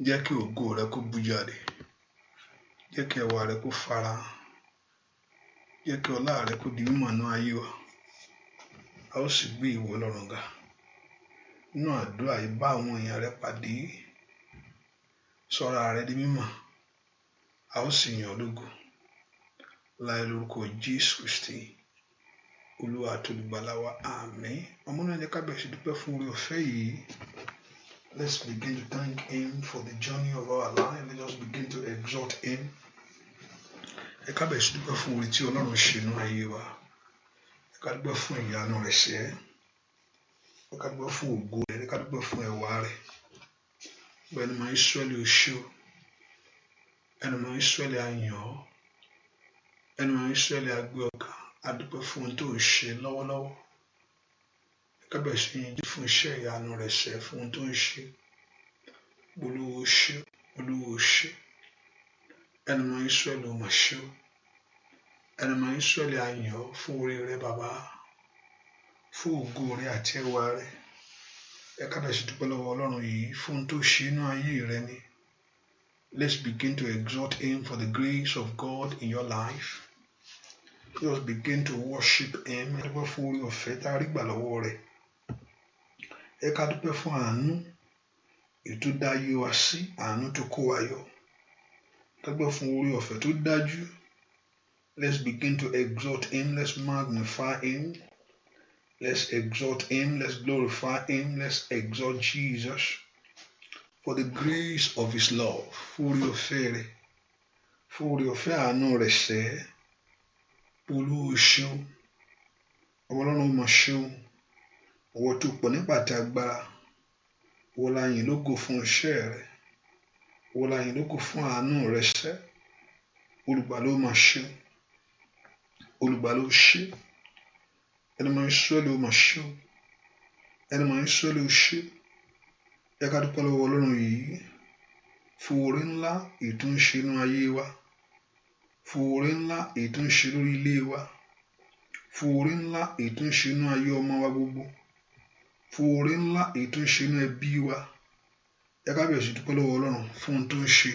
Jẹ́ kí ògo rẹ kó bú jáde. Jẹ́ kí ẹwà rẹ kó farahàn. Jẹ́ kí ọlá rẹ kó di mímọ̀ nínú ayé wa. A ó sì gbé ìwọ Ọlọ́run ga. Nínú àdúrà yìí bá àwọn èèyàn rẹ pàdé. Sọra rẹ di mímọ̀. A ó sì yìn ọ́ lógo. Láì lórúkọ Jésù Kristi, Olúwa àti Olùgbàlà wa, àmín. Ọmọ náà jẹ́ ká bẹ̀rẹ̀ sí dúpẹ́ fún oore ọ̀fẹ́ yìí. Let's begin to thank Him for the journey of our life. Let us begin to exalt Him. Ẹ ká bẹ̀rẹ̀ sí dúpẹ́ fún oore tí Ọlọ́run ṣe nínú ayé wa. Ẹ ká dúpẹ́ fún ìyanu rẹ̀ ṣẹ́. Ẹ ká dúpẹ́ fún ògo rẹ̀. Ẹ ká dúpẹ́ fún ẹwà rẹ̀. Bẹ́ẹ̀ni máa Ísírẹ́lì ó ṣé o. Ẹni máa Ísírẹ́lì á yìn ọ́. Ẹni máa Ísírẹ́lì á gbé ọ̀gá. A dúpẹ́ fún ohun tó ń ṣe lọ́wọ́lọ́wọ́. Ẹ ká bẹ̀rẹ̀ sí yìn fún iṣẹ́ ìyanu rẹ̀ ṣẹ́, fún ohun tó ń ṣe. Olúwa ó ṣé, Olúwa ó ṣé. Ẹni máa Ísírẹ́lì ó máa ṣé o. Ẹni máa Ísírẹ́lì á yìn ọ́ fún oore rẹ bàbá, fún ògo rẹ àti ẹwà rẹ. Ẹ ká bẹ̀rẹ̀ sí dúpẹ́ lọ́wọ́ Ọlọ́run yìí fún ohun tó ṣe nínú ayé rẹ ni. Let's begin to exalt Him for the grace of God in your life. Let us begin to worship Him. Ẹ dúpẹ́ fún oore ọ̀fẹ́ tá a rí gbà lọ́wọ́ rẹ̀. Ẹ ká dúpẹ́ fún àánú ètò dá ayé wa sí, àánú tó kó wa yọ. Ká dúpẹ́ fún oore ọ̀fẹ́ tó dájú. Let's begin to exalt Him. Let's magnify Him. Let's exalt Him. Let's glorify Him. Let's exalt Jesus for the grace of His love. Fún oore ọ̀fẹ́ rẹ̀, fún oore ọ̀fẹ́ àánú rẹ̀ ṣẹ́. Olúwa ó ṣeun. Ọlọ́run ó máa ṣeun. Ọwọ́ tó pọ̀ nípa àti agbára. Ìwọ la yìn lógo fún iṣẹ́ rẹ̀. Ìwọ la yìn lógo fún àánú rẹ̀ ṣẹ́. Olùgbàlà ó máa ṣeun. Olùgbàlà ó ṣé. Ẹni máa Ísírẹ́lì ó máa ṣé o. Ẹni máa Ísírẹ́lì ó ṣé. Ẹ ká dúpẹ́ lọ́wọ́ Ọlọ́run yìí fún oore ńlá èyí tó ń ṣe nínú ayé wa. Fún oore ńlá èyí tó ń ṣe lórí ilé wa. Fún oore ńlá èyí tó ń ṣe nínú ayé ọmọ wa gbogbo. Fún oore ńlá èyí tó ń ṣe nínú ẹbí wa. Ẹ ká bẹ̀rẹ̀ sí dúpẹ́ lọ́wọ́ Ọlọ́run fún ohun tó ń ṣe.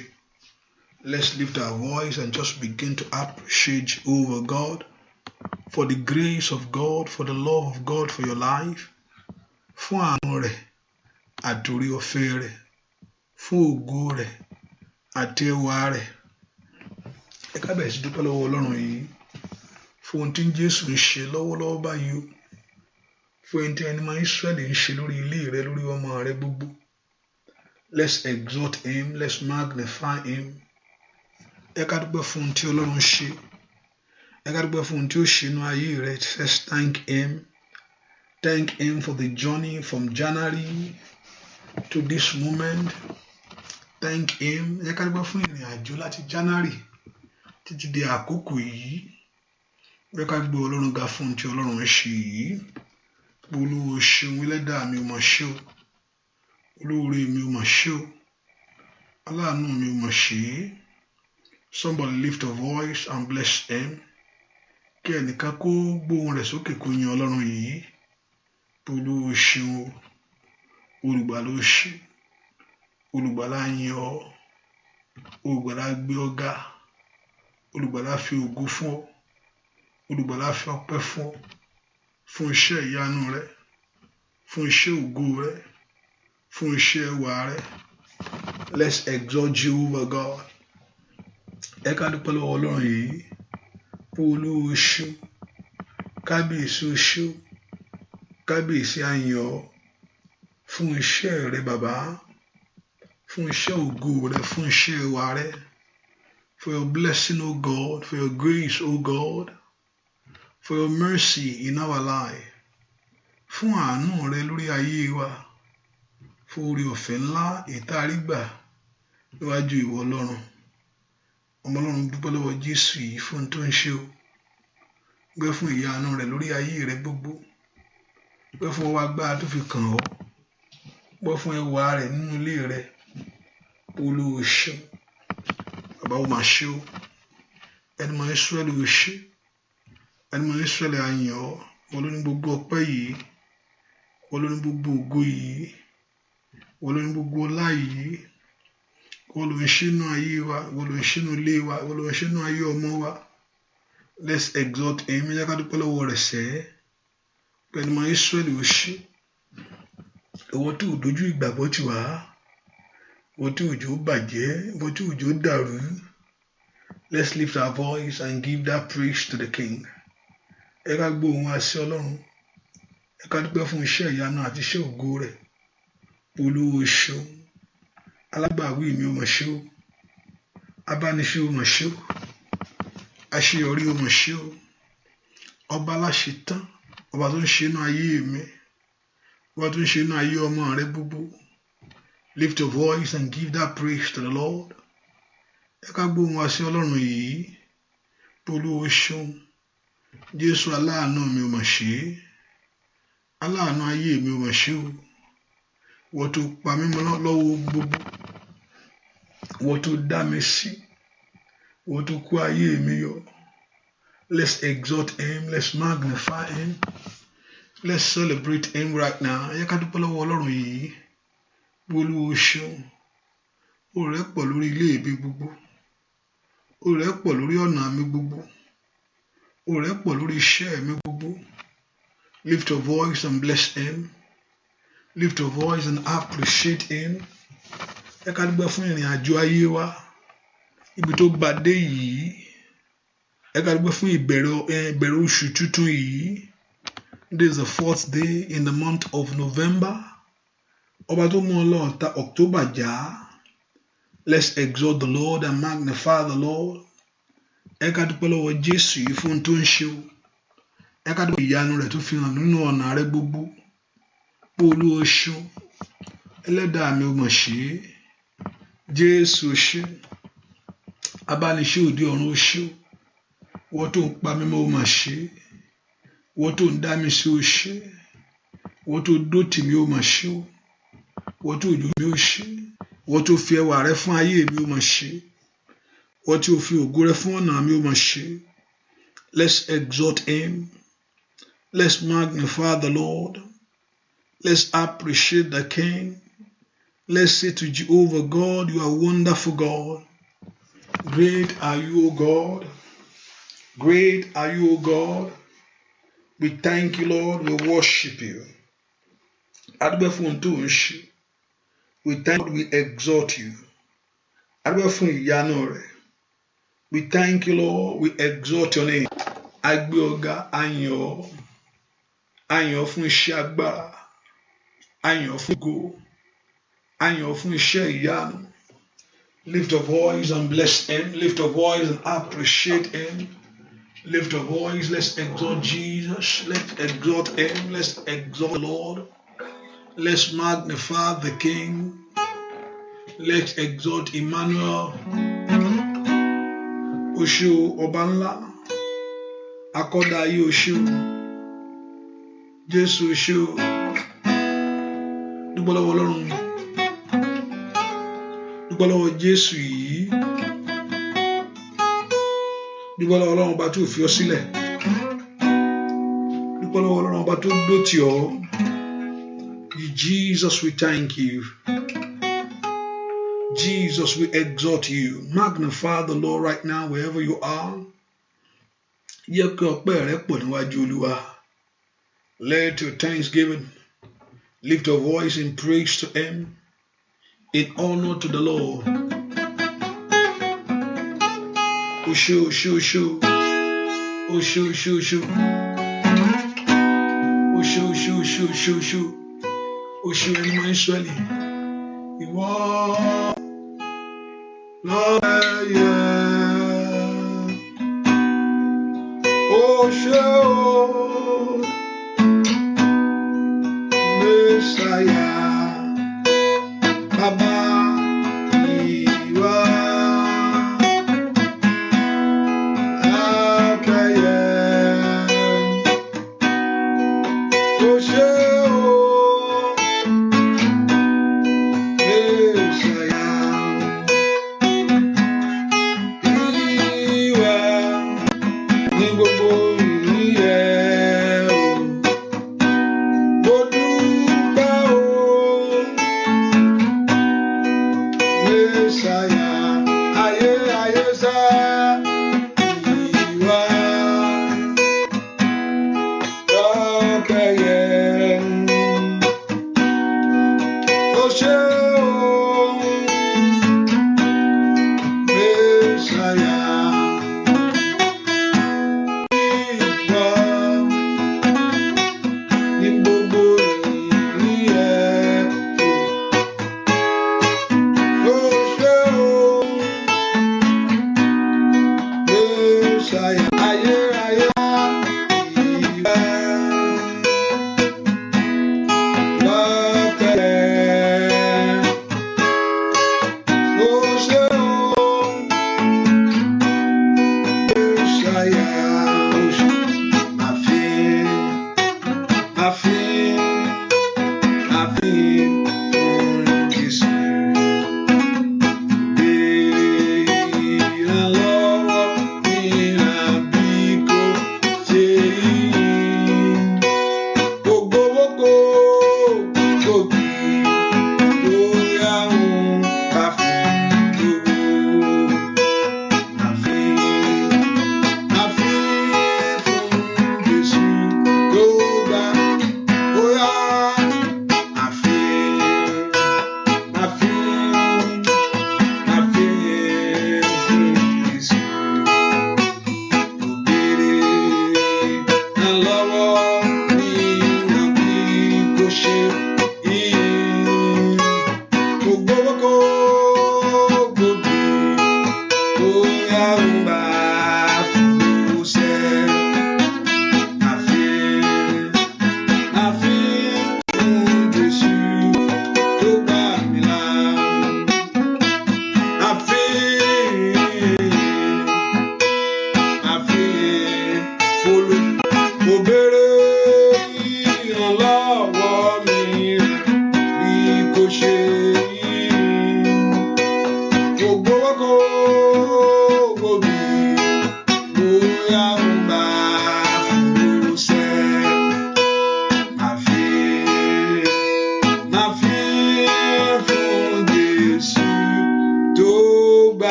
Let's lift our voice and just begin to appreciate over God for the grace of God, for the love of God for your life. Fún àánú rẹ̀ àti oore ọ̀fẹ́ rẹ̀. Fún ògo rẹ̀ àti ẹwà rẹ̀. Ẹ ká bẹ̀rẹ̀ sí dúpẹ́ lọ́wọ́ Ọlọ́run yìí fún ohun tí Jésù ń ṣe lọ́wọ́lọ́wọ́ báyìí o. Fún ohun tí ẹni máa Ísírẹ́lì ń ṣe lórí ilé rẹ, lórí ọmọ rẹ gbogbo. Let's exalt Him. Let's magnify Him. Ẹ ká dúpẹ́ fún ohun tí Ọlọ́run ṣe. Ẹ ká dúpẹ́ fún ohun tí ó ṣe nínú ayé rẹ. First thank Him. Thank Him for the journey from January to this moment. Thank Him. Ẹ ká dúpẹ́ fún ìrìn àjò láti January títí di àkókò yìí. Ẹ ká gbé Ọlọ́run ga fún ohun tí Ọlọ́run ń ṣe yìí. Olúwa ó ṣeun, Ẹlẹ́dàá mi ó máa ṣé o. Olóore mi ó máa ṣé o. Aláàánú mi ó máa ṣe é. Somebody lift a voice and bless Him. Kí ẹnìkan kó gbóhùn rẹ̀ sókè kó yin Ọlọ́run yìí. Olúwa ó ṣeun o. Olùgbàlà ó ṣé. Olùgbàlà yìn ọ́. Olùgbàlà gbé ọ ga. Olùgbàlà fi ògo fún ọ. Olùgbàlà fi ọpẹ́ fún ọ. Fún iṣẹ́ ìyanu rẹ. Fún iṣẹ́ ògo rẹ. Fún iṣẹ́ ẹwà rẹ. Let's exalt Jehovah God. Ẹ ká dúpẹ́ lọ́wọ́ Ọlọ́run yìí. Olúwa ó ṣé. Kábíyèsí ó ṣé. Kábíyèsí á yìn ọ́ fún iṣẹ́ rẹ bàbá. Fún iṣẹ́ ògo rẹ. Fún iṣẹ́ ẹwà rẹ. For your blessing, O God. For your grace, O God. For your mercy in our life. Fún àánú rẹ lórí ayé wa. Fún oore ọ̀fẹ́ ńlá ètà àrígbà níwájú ìwọ Ọlọ́run. Ọmọ Ọlọ́run dúpẹ́ lọ́wọ́ Jésù yìí fún ohun tó ń ṣe o. Gbẹ́ fún ìyanu rẹ̀ lórí ayé rẹ gbogbo. Gbẹ́ fún ọwọ́ agbára tó fi kàn ọ́. Gbẹ́ fún ẹwà rẹ̀ nínú ilé rẹ. Olúwa ó ṣé. Bàbá ó máa ṣé o. Ẹni máa Ísírẹ́lì ó ṣé. Ẹni máa Ísírẹ́lì á yìn ọ́. Wọ́n ló ní gbogbo ọpẹ́ yìí. Wọ́n ló ní gbogbo ògo yìí. Wọ́n ló ní gbogbo ọlá yìí. ìwọ ló ń ṣe nínú ayé wa, ìwọ ló ń ṣe nínú ilé wa, ìwọ ló ń ṣe nínú ayé ọmọ wa. Let's exalt him. Ẹ jẹ́ ká dúpẹ́ lọ́wọ́ rẹ̀ sẹ́. Pẹ̀lú ọmọ Ísírẹ́lì ó ṣe. Ìwọ tí ò dojú ìgbàgbọ́ tì wá, ìwọ tí òjò bàjẹ́, ìwọ tí òjò dàrú. Let's lift our voice and give that praise to the King. Ẹ ká gbóhùn wa sí Ọlọ́run. Ẹ ká dúpẹ́ fún iṣẹ́ ìyanu àti iṣẹ́ ògo rẹ̀. Olúwa o ṣeun. Alágbàwí mi ò mọ̀ ṣe o. Abániṣe ò mọ̀ ṣe o. Àṣeyọrí ò mọ̀ ṣe o. Ọba aláṣetán, ọba tó ń ṣe inú ayé mi, ọba tó ń ṣe inú ayé ọmọ rẹ gbogbo. Lift your voice and give that praise to the Lord. Ẹ ká gbóhùn wa sí Ọlọ́run yìí. Olúwa o ṣeun. Jésù aláàánú mi ò mọ̀ ṣe. Aláàánú ayé mi ò mọ̀ ṣe o. Ìwọ tó pa mí mọ́ lọ́wọ́ gbogbo. Ìwọ tó dá mi sí. Ìwọ tó kó ayé mi yọ. Let's exalt him. Let's magnify him. Let's celebrate him right now. Ẹ jẹ́ ká dúpẹ́ lọ́wọ́ Ọlọ́run yìí. Olúwa o ṣeun. Oore rẹ̀ pọ̀ lórí ilé mi gbogbo. Oore rẹ̀ pọ̀ lórí ọ̀nà mi gbogbo. Oore rẹ̀ pọ̀ lórí iṣẹ́ mi gbogbo. Lift your voice and bless him. Lift your voice and appreciate him. Ẹ ká dúpẹ́ fún ìrìn àjò ayé wa. Ibi tó bá dé yìí. Ẹ ká dúpẹ́ fún ìbẹ̀rẹ̀ oṣù tuntun yìí. This is the 4th day in the month of November. Ọba tó mú ọlọ́ọ̀ta October já. Let's exalt the Lord and magnify the Lord. Ẹ ká dúpẹ́ lọ́wọ́ Jésù yìí fún tó ń ṣe o. Ẹ ká dúpẹ́ ìyanu rẹ̀ tó fi hàn nínú ọ̀nà rẹ̀ gbogbo. Olúwa o ṣeun. Ẹlẹ́dàá mi ò mọ̀ ṣe. Jésù o ṣe. Abániṣe òde ọ̀run o ṣe o. Ìwọ tó ń pa mí mọ́ o mà ṣe. Ìwọ tó ń dá mi sí o ṣe. Ìwọ tó dó tì mí o mà ṣe o. Ìwọ tó ojú mi o ṣe. Ìwọ tó fi ẹwà rẹ fún ayé mi o mà ṣe. Ìwọ tí o fi ògo rẹ fún ọ̀nà mi o mà ṣe. Let's exalt him. Let's magnify the Lord. Let's appreciate the King. Let's say to Jehovah God, you are wonderful God. Great are you, O God. Great are you, O God. We thank you, Lord. We worship you. Adúpẹ́ fún tó ń ṣe. We thank you, we exalt you. Adúpẹ́ fún ìyanu rẹ̀. We thank you, Lord. We exalt your name. A gbé ọ̀gá, a yìn ọ́. A yìn ọ́ fún iṣẹ́ agbára. A yìn ọ́ fún ògo. A yìn ọ́ fún iṣẹ́ ìyanu. Lift your voice and bless him. Lift your voice and appreciate him. Lift your voice. Let's exalt Jesus. Let's exalt him. Let's exalt the Lord. Let's magnify the King. Let's exalt Emmanuel. O ṣé o, ọba ńlá. Akọ́dá ayé o ṣé o. Jésù o ṣé o. Dúpẹ́ lọ́wọ́ Ọlọ́run. Dúpẹ́ lọ́wọ́ Jésù yìí. Dúpẹ́ lọ́wọ́ Ọlọ́run ọba tó fi ọ́ sílẹ̀. Dúpẹ́ lọ́wọ́ Ọlọ́run ọba tó dó tì ọ́. Jesus, we thank you. Jesus, we exalt you. Magnify the Lord right now wherever you are. Yẹ kí ọpẹ́ rẹ pọ̀ níwájú Olúwa. Let your thanksgiving lift your voice in praise to him, in honor to the Lord. Osho, osho, osho. Osho, osho, osho. Osho, osho, osho, osho, osho. Osho ẹni máa ń sọ́lẹ̀. Ìwọ lọ́yẹ̀. Osho, Messiah, Baba, ìwọ. Ní gbogbo ìrìn yẹn.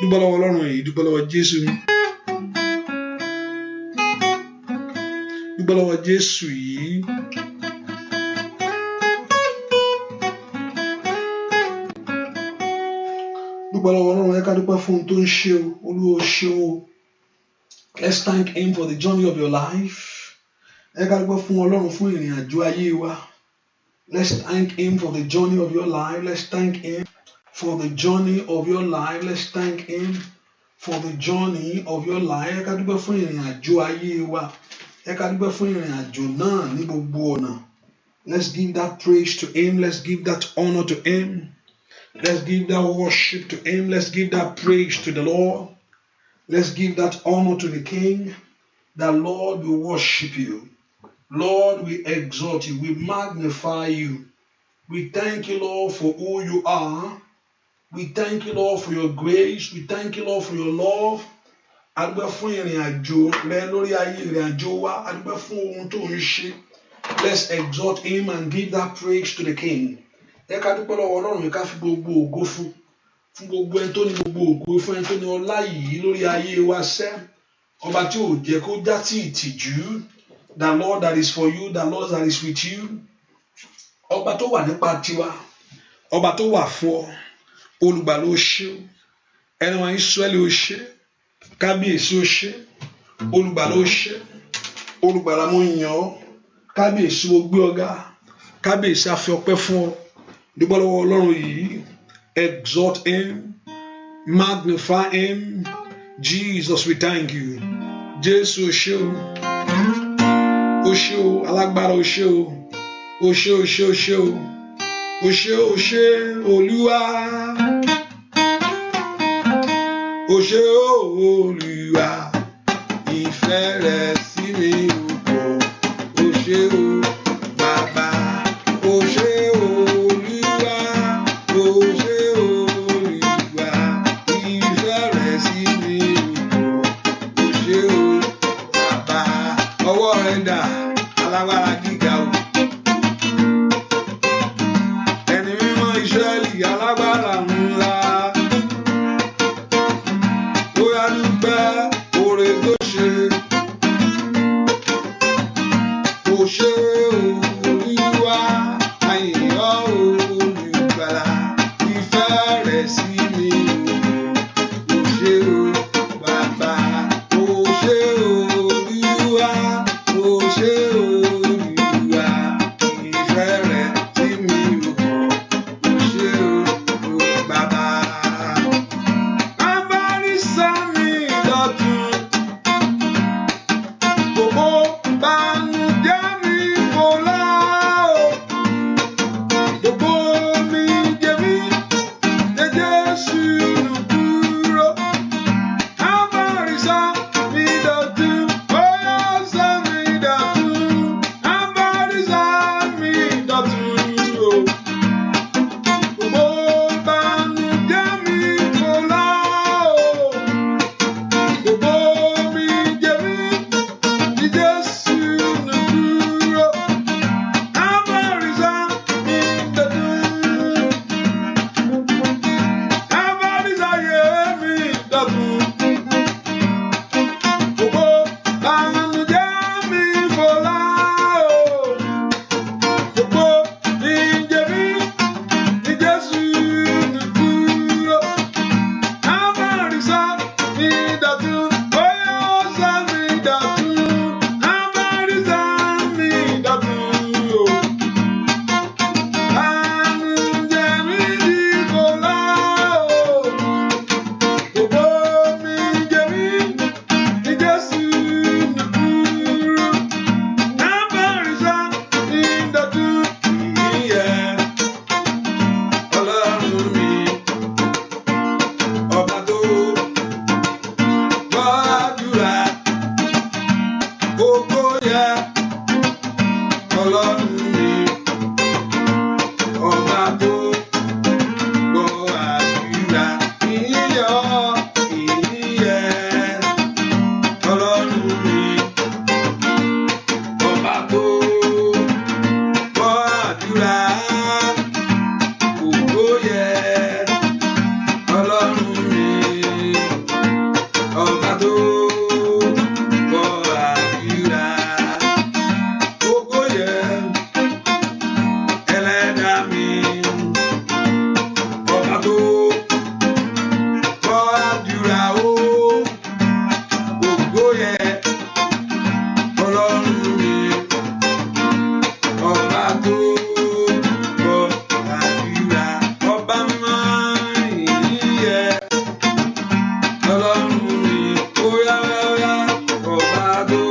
Dúpẹ́ lọ́wọ́ Ọlọ́run yìí, dúpẹ́ lọ́wọ́ Jésù. Dúpẹ́ lọ́wọ́ Jésù yìí. Dúpẹ́ lọ́wọ́ Ọlọ́run, ẹ ká dúpẹ́ fún ohun tó ń ṣe o, Olúwa ó ṣe o. Let's thank him for the journey of your life. Ẹ ká dúpẹ́ fún Ọlọ́run fún ìrìn àjò ayé wa. Let's thank him for the journey of your life. Let's thank him for the journey of your life. Let's thank him for the journey of your life. Ẹ ká dúpẹ́ fún ìrìn àjò ayé wa. Ẹ ká dúpẹ́ fún ìrìn àjò náà ní gbogbo ọ̀nà. Let's give that praise to him. Let's give that honor to him. Let's give that worship to him. Let's give that praise to the Lord. Let's give that honor to the King. That Lord, we worship you. Lord, we exalt you. We magnify you. We thank you, Lord, for who you are. We thank you, Lord, for your grace. We thank you, Lord, for your love. Adúpẹ́ fún ìrìn àjò rẹ lórí ayé ìrìn àjò wa. Adúpẹ́ fún ohun tó ń ṣe. Let's exalt him and give that praise to the King. Ẹ ká dúpẹ́ lọ́wọ́ Ọlọ́run, ká fi gbogbo ògo fún gbogbo ẹni tó ní gbogbo ògo, fún ẹni tó ní ọlá yìí lórí ayé wa sẹ́. Ọba tí ò jẹ́ kó já sí ìtìjú. The Lord that is for you, the Lord that is with you. Ọba tó wà nípa tiwa, ọba tó wà fún ọ, olùgbàlà ó ṣé, ẹni wọn Ísírẹ́lì ó ṣé, kábíyèsí ó ṣé, olùgbàlà ó ṣé, olùgbàlà mo yìn ọ́, kábíyèsí mo gbé ọ ga, kábíyèsí a fi ọpẹ́ fún ọ. Dúpẹ́ lọ́wọ́ Ọlọ́run yìí, exalt him, magnify him. Jesus, we thank you. Jésù ó ṣé o, ó ṣé o, alágbára ó ṣé o, ó ṣé ó ṣé ó ṣé o, ó ṣé ó ṣé Olúwa, ó ṣé Olúwa, ìfẹ́ rẹ̀ sí mi ò pọ̀, ó ṣé o Bàbá, ó ṣé Olúwa, ó ṣé Olúwa, ìfẹ́ rẹ̀ sí mi ò pọ̀, ó ṣé o Bàbá. Ọwọ́ rẹ̀ dà, alágbára gíga o, ṣé Olúwa, àyìn ọ́ olùgbàlà, ìfẹ́ rẹ̀ sí mi ò ṣé o bàbá, ó ṣé Olúwa, ó ṣé Olúwa, ìfẹ́ rẹ̀ sí mi ò ṣé o bàbá. Abárí sámi lọ́tún, gbogbo bànújẹ́ mi kò lọ o, gbogbo mi jẹ mí lé Jésù nù kúrò. Abárí sámi lọ́tún, bóyá sámi lọ́tún, abárí sámi lọ́tún o, gbogbo bànújẹ́ mi kò lọ o, gbogbo mi jẹ mí lé Jésù nù kúrò. Abárí sámi lọ́tún, abárí sáyé mi lọ́tún, gbogbo bànújẹ́ mi kò lọ o, gbogbo mi jẹ mí lé Jésù nù kúrò. Abárí sámi lọ́tún, bóyá sámi lọ́tún, abárí sámi lọ́tún o, bànújẹ́ mi kò lọ o, gbogbo mi jẹ mí lé Jésù nù kúrò. Abárí sámi lọ́tún, ìyẹn Ọlọ́run mi, ọba tó gbọ́ àdúrà, ògo yẹ Ọlọ́run mi, ọba tó gbọ́ àdúrà, ìyẹn Ọlọ́run mi, ọba tó gbọ́ àdúrà, ògo yẹ Ọlọ́run mi, ọba tó gbọ́ àdúrà, ògo yẹ Ẹlẹ́dàá mi, ọba tó gbọ́ àdúrà o, ògo yẹ Ọlọ́run mi, ọba tó gbọ́ àdúrà, ọba mímọ́ ìyẹ Ọlọ́run mi, óyá óyá, ọba tó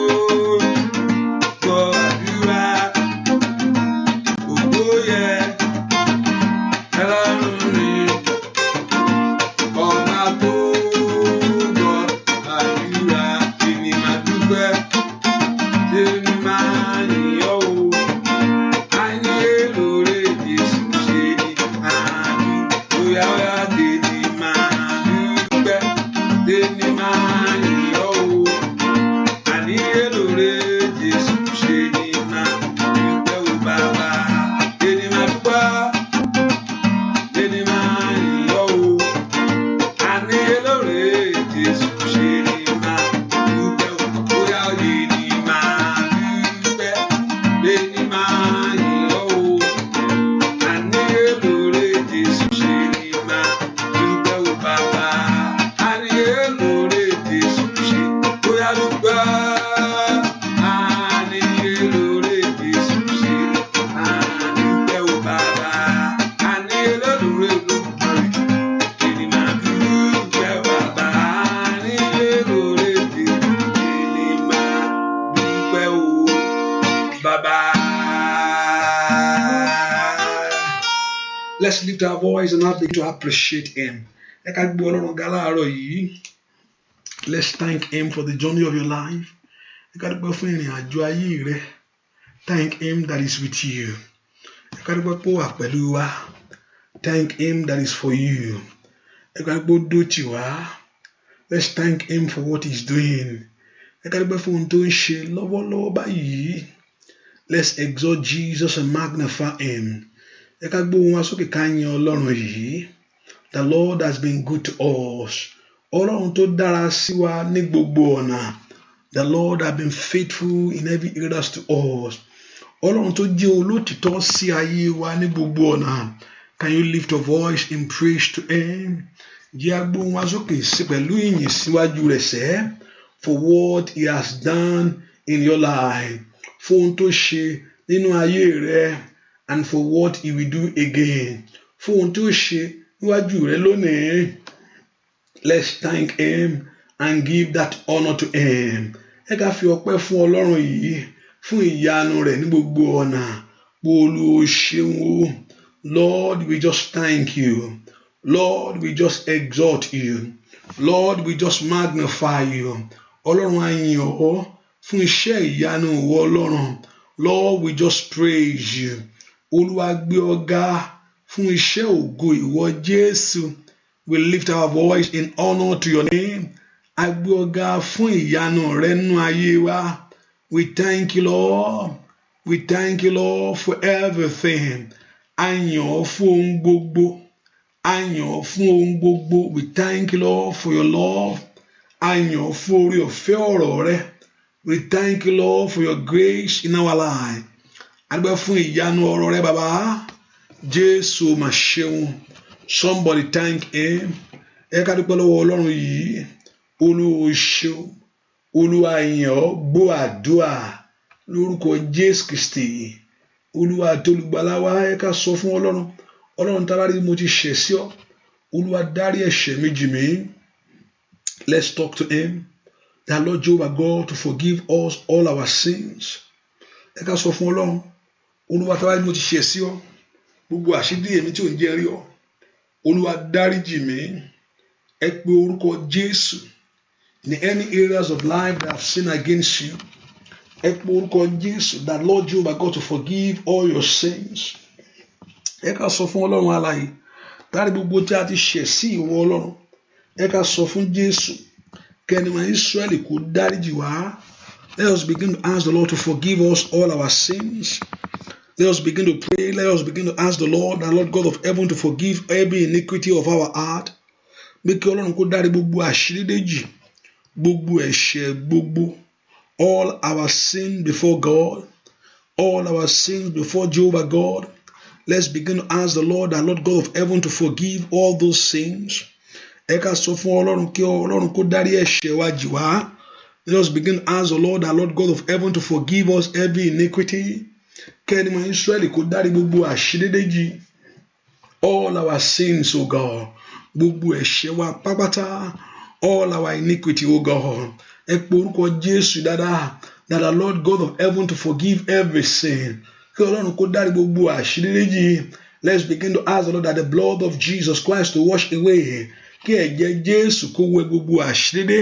gbọ́ àdúrà, ògo yẹ Ọlọ́run mi, ọba tó gbọ́ àdúrà, èmi máa dúpẹ́, èmi máa yìn ọ́ o, ayé lóore Jésù ṣe ni àánú, óyá óyá, tèmi máa dúpẹ́, tèmi máa yìn ọ́ o, ayé lóore Jésù ṣe ni máa dúpẹ́ o bàbá, tèmi máa dúpẹ́, tèmi máa yìn ọ́ o, ayé lóore Jésù ṣe ni máa dúpẹ́ o, óyá tèmi máa dúpẹ́, tèmi máa yìn ọ́ o, ayé lóore Jésù ṣe ni máa dúpẹ́ o bàbá, ayé lóore Jésù ṣe, óyá dúpẹ́, ayé lóore Jésù ṣe, dúpẹ́ o bàbá, ayé lóore Olódùmarè, èmi máa dúpẹ́ bàbá, ayé lóore Jésù, èmi máa dúpẹ́ o bàbá. Let's lift our voice and begin to appreciate him. Ẹ ká gbé Ọlọ́run ga láàárọ̀ yìí. Let's thank him for the journey of your life. Ẹ ká dúpẹ́ fún ìrìn àjò ayé rẹ. Thank him that is with you. Ẹ ká dúpẹ́ pé ó wà pẹ̀lú wa. Thank him that is for you. Ẹ ká dúpẹ́ ó dó tì wá. Let's thank him for what he's doing. Ẹ ká dúpẹ́ fún ohun tó ń ṣe lọ́wọ́lọ́wọ́ báyìí. Let's exalt Jesus and magnify him. Ẹ ká gbóhùn wa sókè ká yin Ọlọ́run yìí. The Lord has been good to us. Ọlọ́run tó dára sí wa ní gbogbo ọ̀nà. The Lord has been faithful in every area to us. Ọlọ́run tó jẹ́ olótìtọ́ sí ayé wa ní gbogbo ọ̀nà. Can you lift your voice in praise to him? Jẹ́ agbóhùn wá sókè sí pẹ̀lú ìyìn síwájú rẹ̀ sẹ́, for what he has done in your life, fún ohun tó ṣe nínú ayé rẹ, and for what he will do again, fún ohun tó ṣe níwájú rẹ lónìí. Let's thank him and give that honor to him. Ẹ ká fi ọpẹ́ fún Ọlọ́run yìí fún ìyanu rẹ̀ ní gbogbo ọ̀nà. Olúwa o ṣeun o. Lord, we just thank you. Lord, we just exalt you. Lord, we just magnify you. Ọlọ́run a yìn ọ́ fún iṣẹ́ ìyanu ìwọ Ọlọ́run. Lord, we just praise you. Olúwa gbé ọ ga fún iṣẹ́ ògo ìwọ Jésù. We lift our voice in honor to your name. A gbé ọ ga fún ìyanu rẹ nínú ayé wa. We thank you, Lord. We thank you, Lord, for everything. A yìn ọ́ fún ohun gbogbo. A yìn ọ́ fún ohun gbogbo. We thank you, Lord, for your love. A yìn ọ́ fún orí ọ̀fẹ́ ọ̀rọ̀ rẹ. We thank you, Lord, for your grace in our life. A dúpẹ́ fún ìyanu ọ̀rọ̀ rẹ, bàbá. Jésù mà ṣeun. Somebody thank him. Ẹ ká dúpẹ́ lọ́wọ́ Ọlọ́run yìí. Olúwa o ṣeun. Olúwa yìn ọ́, gbọ́ àdúrà lórúkọ Jésù Kristi. Olúwa àtolùgbàlà wa, ẹ ká sọ fún Ọlọ́run. Ọlọ́run tá a bá rí mo ti ṣẹ̀ sí ọ. Olúwa dárí ẹ̀ṣẹ̀ mi jì mí. Let's talk to him. That Lord Jehovah God to forgive us all our sins. Ẹ ká sọ fún Ọlọ́run. Olúwa tá a bá rí mo ti ṣẹ̀ sí ọ. Gbogbo àṣírí èmi tí ò ń jẹ́ rí ọ. Olúwa dárí jì mí. Ẹ pe orúkọ Jésù. In any areas of life that have sinned against you, ẹ pe orúkọ Jésù, that Lord Jehovah God to forgive all your sins. Ẹ ká sọ fún Ọlọ́run alààyè, dárí gbogbo tí a ti ṣẹ̀ sí ìwọ Ọlọ́run. Ẹ ká sọ fún Jésù, kẹ́ni máa Ísírẹ́lì kó dáríjì wá. Let us begin to ask the Lord to forgive us all our sins. Let us begin to pray. Let us begin to ask the Lord God of heaven to forgive every iniquity of our heart. Bí kí Ọlọ́run kó dárí gbogbo àṣírí déjì, gbogbo ẹ̀ṣẹ̀ gbogbo. All our sin before God, all our sins before Jehovah God. Let's begin to ask the Lord God of heaven to forgive all those sins. Ẹ ká sọ fún Ọlọ́run kí Ọlọ́run kó dárí ẹ̀ṣẹ̀ wa jì wá. Let us begin to ask the Lord God of heaven to forgive us every iniquity. Kẹ́ni máa Ísírẹ́lì kó dárí gbogbo àṣírí déjì. All our sins, O God. Gbogbo ẹ̀ṣẹ̀ wa pápátá. All our iniquity, O God. Ẹ pe orúkọ Jésù dáadáa, that the Lord God of heaven to forgive every sin. Kí Ọlọ́run kó dárí gbogbo àṣírí déjì. Let's begin to ask the Lord that the blood of Jesus Christ to wash away. Kí ẹ̀jẹ̀ Jésù kó wẹ gbogbo àṣírí dé.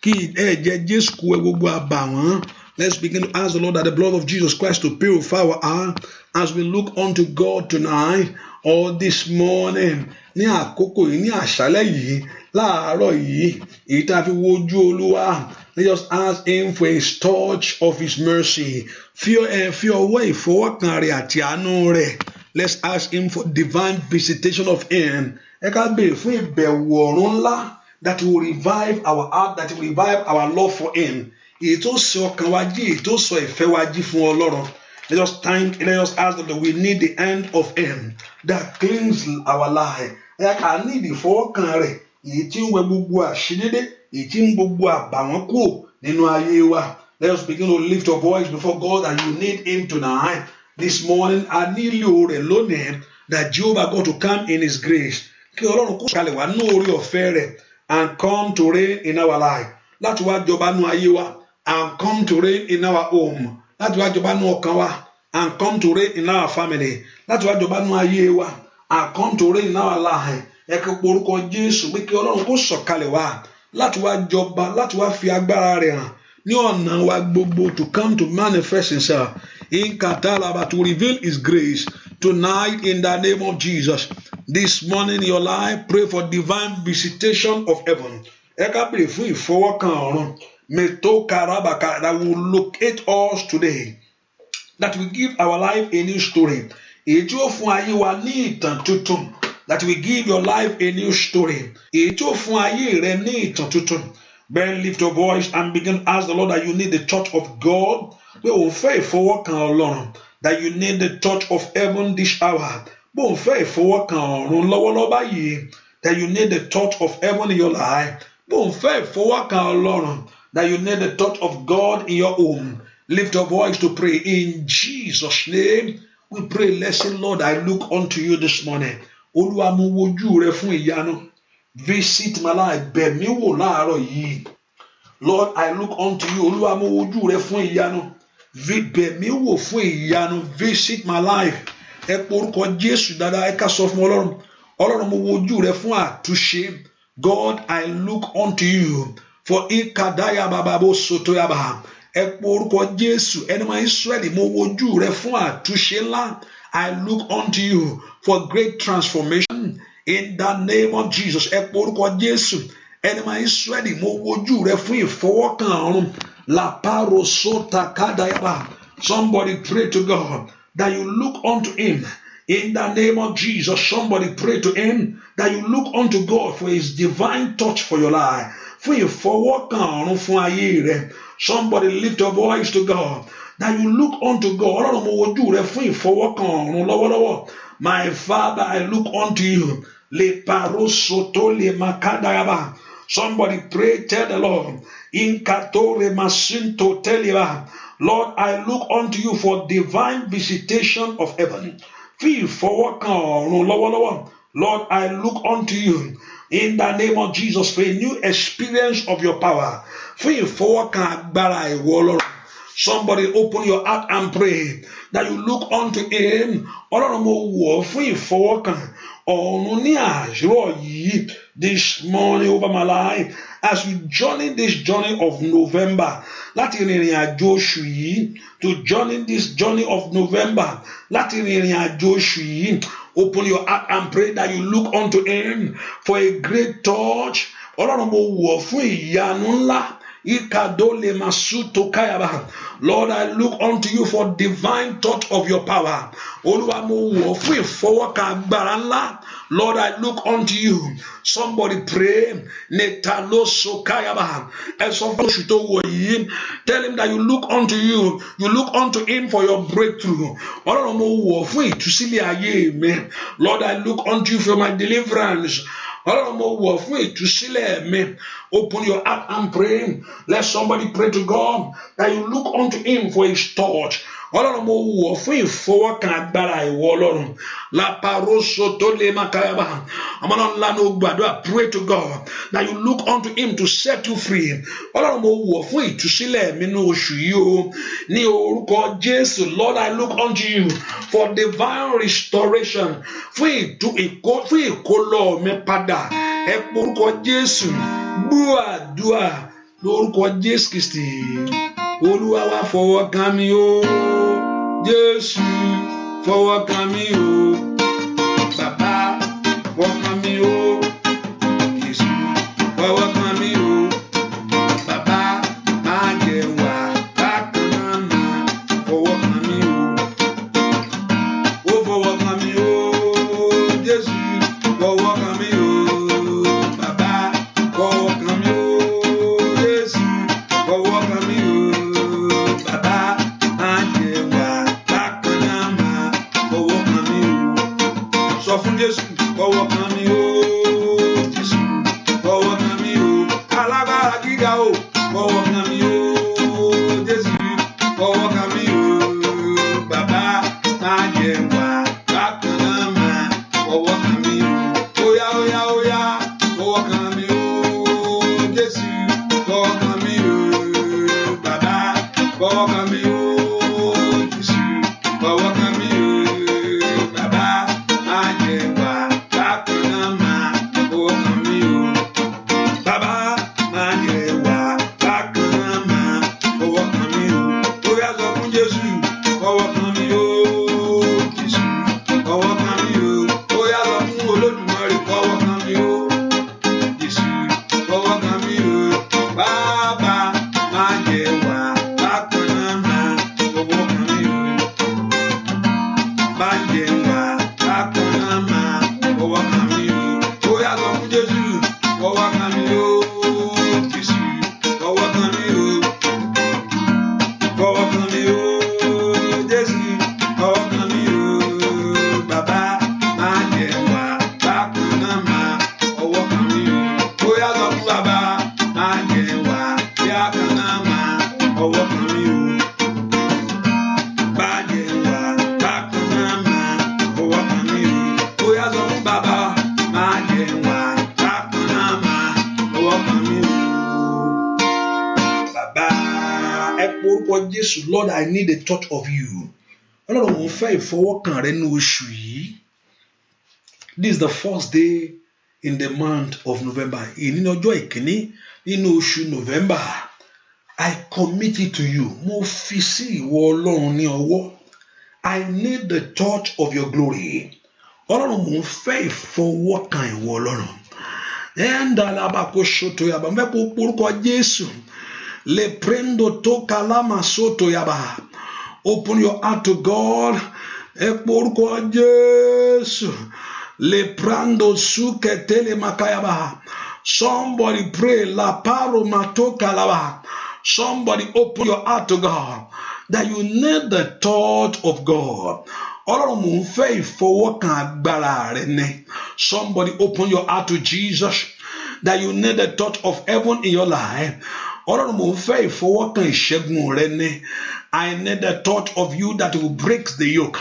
Kí ẹ̀jẹ̀ Jésù kó wẹ gbogbo àbàwọ́n. Let's begin to ask the Lord that the blood of Jesus Christ to purify our heart as we look unto God tonight or this morning. Ní àkókò yìí, ní àṣálẹ́ yìí, láàárọ̀ yìí, èyí tá a fi wojú Olúwa. Let us ask him for his touch of his mercy. Fi ọwọ́ ìfọwọ́kàn rẹ̀ àti àánú rẹ̀. Let's ask him for divine visitation of him. Ẹ ká béèrè fún ìbẹ̀wò ọ̀run ńlá that will revive our heart, that will revive our love for him. Èyí tó sọ ọkàn wa jí, èyí tó sọ ìfẹ́ wa jí fún Ọlọ́run. Let us ask that we need the hand of him that cleans our life. Ẹ ká ní ìfọwọ́kàn rẹ̀, èyí tí ń wẹ gbogbo àṣírí dé, èyí tí ń gbogbo àbàwọ́n kúrò nínú ayé wa. Let us begin to lift our voice before God, and you need him tonight. This morning, a nílò rẹ̀ lónìí, that Jehovah God to come in his grace. Kí Ọlọ́run kó kalẹ̀ wá ní orí ọ̀fẹ́ rẹ̀, and come to reign in our life. Láti wá jọba nú ayé wa, and come to reign in our home. Láti wá jọba nú ọkàn wa, and come to reign in our family. Láti wá jọba nú ayé wa, and come to reign in our life. Ẹ kí orúkọ Jésù pé kí Ọlọ́run kó sọ̀kalẹ̀ wá láti wá jọba, láti wá fi agbára rẹ̀ hàn ní ọ̀nà wa gbogbo, to come to manifest himself in Katalaba, to reveal his grace tonight in the name of Jesus. This morning in your life, pray for divine visitation of heaven. Ẹ ká pray fún ìfọwọ́kàn ọ̀run. Meto karabaka, that will locate us today, that will give our life a new story. Èyí tí ó fún ayé wa ní ìtàn tuntun. That will give your life a new story. Èyí tí ó fún ayé rẹ ní ìtàn tuntun. Then lift your voice and begin to ask the Lord that you need the touch of God. Pé òun fẹ́ ìfọwọ́kàn Ọlọ́run. that you need the touch of heaven this hour. Bó ń fẹ́ ìfọwọ́kàn ọ̀run lọ́wọ́lọ́wọ́ báyìí, that you need the touch of heaven in your life. Bó ń fẹ́ ìfọwọ́kàn Ọlọ́run, that you need the touch of God in your home. Lift your voice to pray. In Jesus' name, we pray. Let's say, Lord, I look unto you this morning. Olúwa mo wojú rẹ fún ìyanu. Visit my life. Bẹ̀ mí wò láàárọ̀ yìí. Lord, I look unto you. Olúwa mo wojú rẹ fún ìyanu. Bẹ̀ mí wò fún ìyanu. Visit my life. Ẹ porúkọ Jésù dáadáa, ẹ ká sọ fún Ọlọ́run. Ọlọ́run mo wojú rẹ fún àtúnṣe. God, I look unto you for ikadaya bababo sotoyaba. Ẹ porúkọ Jésù, ẹni máa Ísírẹ́lì, mo wojú rẹ fún àtúnṣe ńlá. I look unto you for great transformation in the name of Jesus. Ẹ porúkọ Jésù, ẹni máa Ísírẹ́lì, mo wojú rẹ fún ìfọwọ́kàn ọ̀run. La paro sota kadayaba. Somebody pray to God that you look unto him. In the name of Jesus, somebody pray to him that you look unto God for his divine touch for your life. Fún ìfọwọ́kàn ọ̀run fún ayé rẹ. Somebody lift your voice to God that you look unto God. Ọlọ́run mo wojú rẹ fún ìfọwọ́kàn ọ̀run lọ́wọ́lọ́wọ́. My Father, I look unto you. Le parosoto le makadayaba. Somebody pray, tell the Lord. Inkatore masinto teliba. Lord, I look unto you for divine visitation of heaven. Feel ìfọwọ́kàn ọ̀run lọ́wọ́lọ́wọ́. Lord, I look unto you in the name of Jesus for a new experience of your power. Feel ìfọwọ́kàn agbára ìwọ Ọlọ́run. Somebody open your heart and pray that you look unto him. Ọlọ́run mo wò fún ìfọwọ́kàn ọ̀run ní àárọ̀ yìí. This morning over my life, as we journey this journey of November, láti rìnrìn àjò oṣù yìí, to journey this journey of November, láti rìnrìn àjò oṣù yìí, open your heart and pray that you look unto him for a great touch. Ọlọ́run mo wò fún ìyanu ńlá. Ikadole masuto kayaba. Lord, I look unto you for divine touch of your power. Olúwa mo wò fún ìfọwọ́kàn agbára ńlá. Lord, I look unto you. Somebody pray. Netaloso kayaba. As of oṣù tó wọ̀ yìí, tell him that you look unto you. You look unto him for your breakthrough. Ọlọ́run mo wò fún ìtúsílẹ̀ ayé mi. Lord, I look unto you for my deliverance. Ọlọ́run mo wò fún ìtúsílẹ̀ mi. Open your heart and pray. Let somebody pray to God that you look unto him for his touch. Ọlọ́run mo wò fún ìfọwọ́kàn agbára ìwọ Ọlọ́run. La paroso tó lè má káyàbá. Ọmọ náà ńlá ní gbàdúrà. Pray to God that you look unto him to set you free. Ọlọ́run mo wò fún ìtúsílẹ̀ mi ní oṣù yìí o. Ní orúkọ Jésù, Lord, I look unto you for divine restoration. Fún ìkólọ mi padà. Ẹ porúkọ Jésù. Gbọ́ àdúrà lórúkọ Jésù Kristi. Olúwa wá fọwọ́ kàn mí o. Jésù fọwọ́ kàn mí o. Bàbá fọwọ́ kàn mí o. Jésù fọwọ́ kàn mí o. Bàbá má jẹ́ wá bákan náà máa fọwọ́ kàn mí o. Ó fọwọ́ kàn mí o. Jésù fọwọ́ kàn mí o. Bàbá fọwọ́ kàn mí o. Jésù fọwọ́ kàn mí o. Sọ fún Jésù, fọwọ́ kàn mí o. Jésù, fọwọ́ kàn mí o. Alágbára gíga o, fọwọ́ kàn mí o. Jésù, fọwọ́ kàn mí o. Bàbá má jẹ́ wá bákan náà máa fọwọ́ kàn mí o. Óyá, óyá, óyá, fọwọ́ kàn mí o. Jésù, fọwọ́ kàn mí o. Bàbá, fọwọ́ kàn mí o. Jésù, fọwọ́ kàn mí o. Bàbá, má jẹ́ wá bákan náà máa fọwọ́ kàn mí o. Bàbá, má jẹ́ wá bákan náà máa fọwọ́ kàn mí o. Ó yá sọ fún Jésù, fọwọ́ kàn mí o. Jésù, fọwọ́ kàn mí o. Ó yá sọ fún Olódùmarè, fọwọ́ kàn mí o. Jésù, fọwọ́ kàn mí o. Bàbá, má jẹ́ wá bákan náà máa fọwọ́ kàn mí o. Má jẹ́ wá bákan náà máa fọwọ́ kàn mí o. Ó yá sọ fún Jésù, fọwọ́ kàn mí o. Jésù, fọwọ́ kàn mí o. Fọwọ́ kàn mí o. Jésù, Jésù, Lord, I need a touch of you. Ọlọ́run mo fẹ́ ìfọwọ́kàn rẹ ní oṣù yìí. This is the first day in the month of November. Ìní ní ọjọ́ ìkíní nínú oṣù November. I commit it to you. Mo fi sí ìwọ Ọlọ́run ní ọwọ́. I need the touch of your glory. Ọlọ́run mo fẹ́ ìfọwọ́kàn ìwọ Ọlọ́run. Endalabako soto yaba. Mo fẹ́ kó porúkọ Jésù. Le prendo to kalama soto yaba. Open your heart to God. Ẹ porúkọ Jésù. Le prando suke tele makayaba. Somebody pray. La paro mato kalaba. Somebody open your heart to God. That you need the touch of God. Ọlọ́run mò ń fẹ́ ìfọwọ́kàn agbára rẹ ni. Somebody open your heart to Jesus. That you need the touch of heaven in your life. Ọlọ́run mò ń fẹ́ ìfọwọ́kàn ìṣẹ́gun rẹ ni. I need the touch of you that will break the yoke.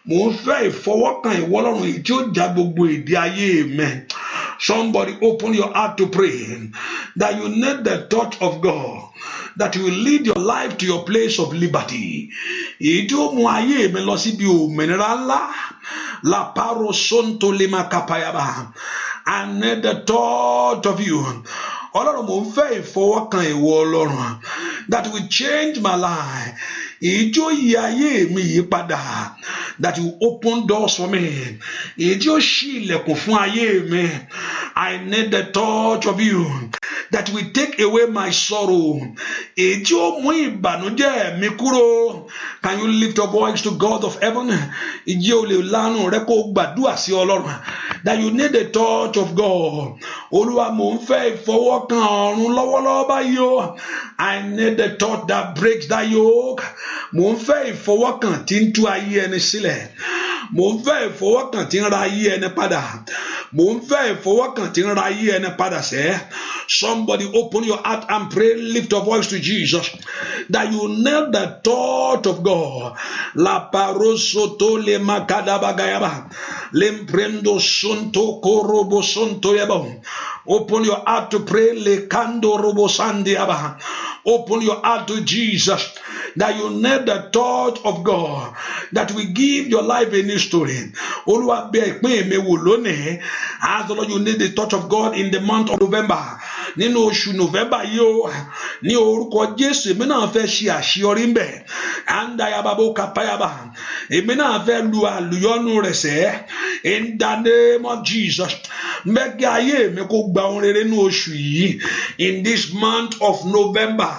Mò ń fẹ́ ìfọwọ́kàn ìwọ Ọlọ́run èyí tí ó já gbogbo ìdè ayé mi. Somebody open your heart to pray that you need the touch of God, that will lead your life to your place of liberty. Èyí tí ó mú ayé mi lọ síbi òmìnira ńlá. La paro sonto lima kapayaba. I need the touch of you. Ọlọ́run mò ń fẹ́ ìfọwọ́kàn ìwọ Ọlọ́run that will change my life. Èyí tí ó yí ayé mi yí padà. That will open doors for me. Èyí tí ó ṣí ilẹ̀kùn fún ayé mi. I need the touch of you that will take away my sorrow. Èyí tí ó mú ìbànújẹ́ mi kúrò. Can you lift your voice to God of heaven? Ìjẹ́ o lè lanu rẹ kó gbàdúrà sí Ọlọ́run. That you need the touch of God. Olúwa mò ń fẹ́ ìfọwọ́kàn ọ̀run lọ́wọ́lọ́wọ́ báyìí o. I need the touch that breaks that yoke. Mò ń fẹ́ ìfọwọ́kàn tí ń tú ayé ẹni sílẹ̀. Mò ń fẹ́ ìfọwọ́kàn tí ń ra ayé ẹni padà. Mò ń fẹ́ ìfọwọ́kàn tí ń ra ayé ẹni padà sẹ́. Somebody open your heart and pray. Lift your voice to Jesus. That you need the touch of God. La parosoto le makadabagayaba. Lemprendo sonto korobo sonto yaba. Open your heart to pray. Le kando robo sandiaba. Open your heart to Jesus. That you need the touch of God. That will give your life a new story. Olúwa bẹ̀ ìpín mi wò lónìí. As the Lord, you need the touch of God in the month of November. Nínú oṣù November yìí o. Ní orúkọ Jésù, èmi náà fẹ́ ṣe àṣeyọrí ńbẹ̀. Andayababo kapayaba. Èmi náà fẹ́ lu àlùyọ́nú rẹ̀ sẹ́. In the name of Jesus. Mẹ́gẹ́ ayé mi kó gba ohun rere nínú oṣù yìí. In this month of November.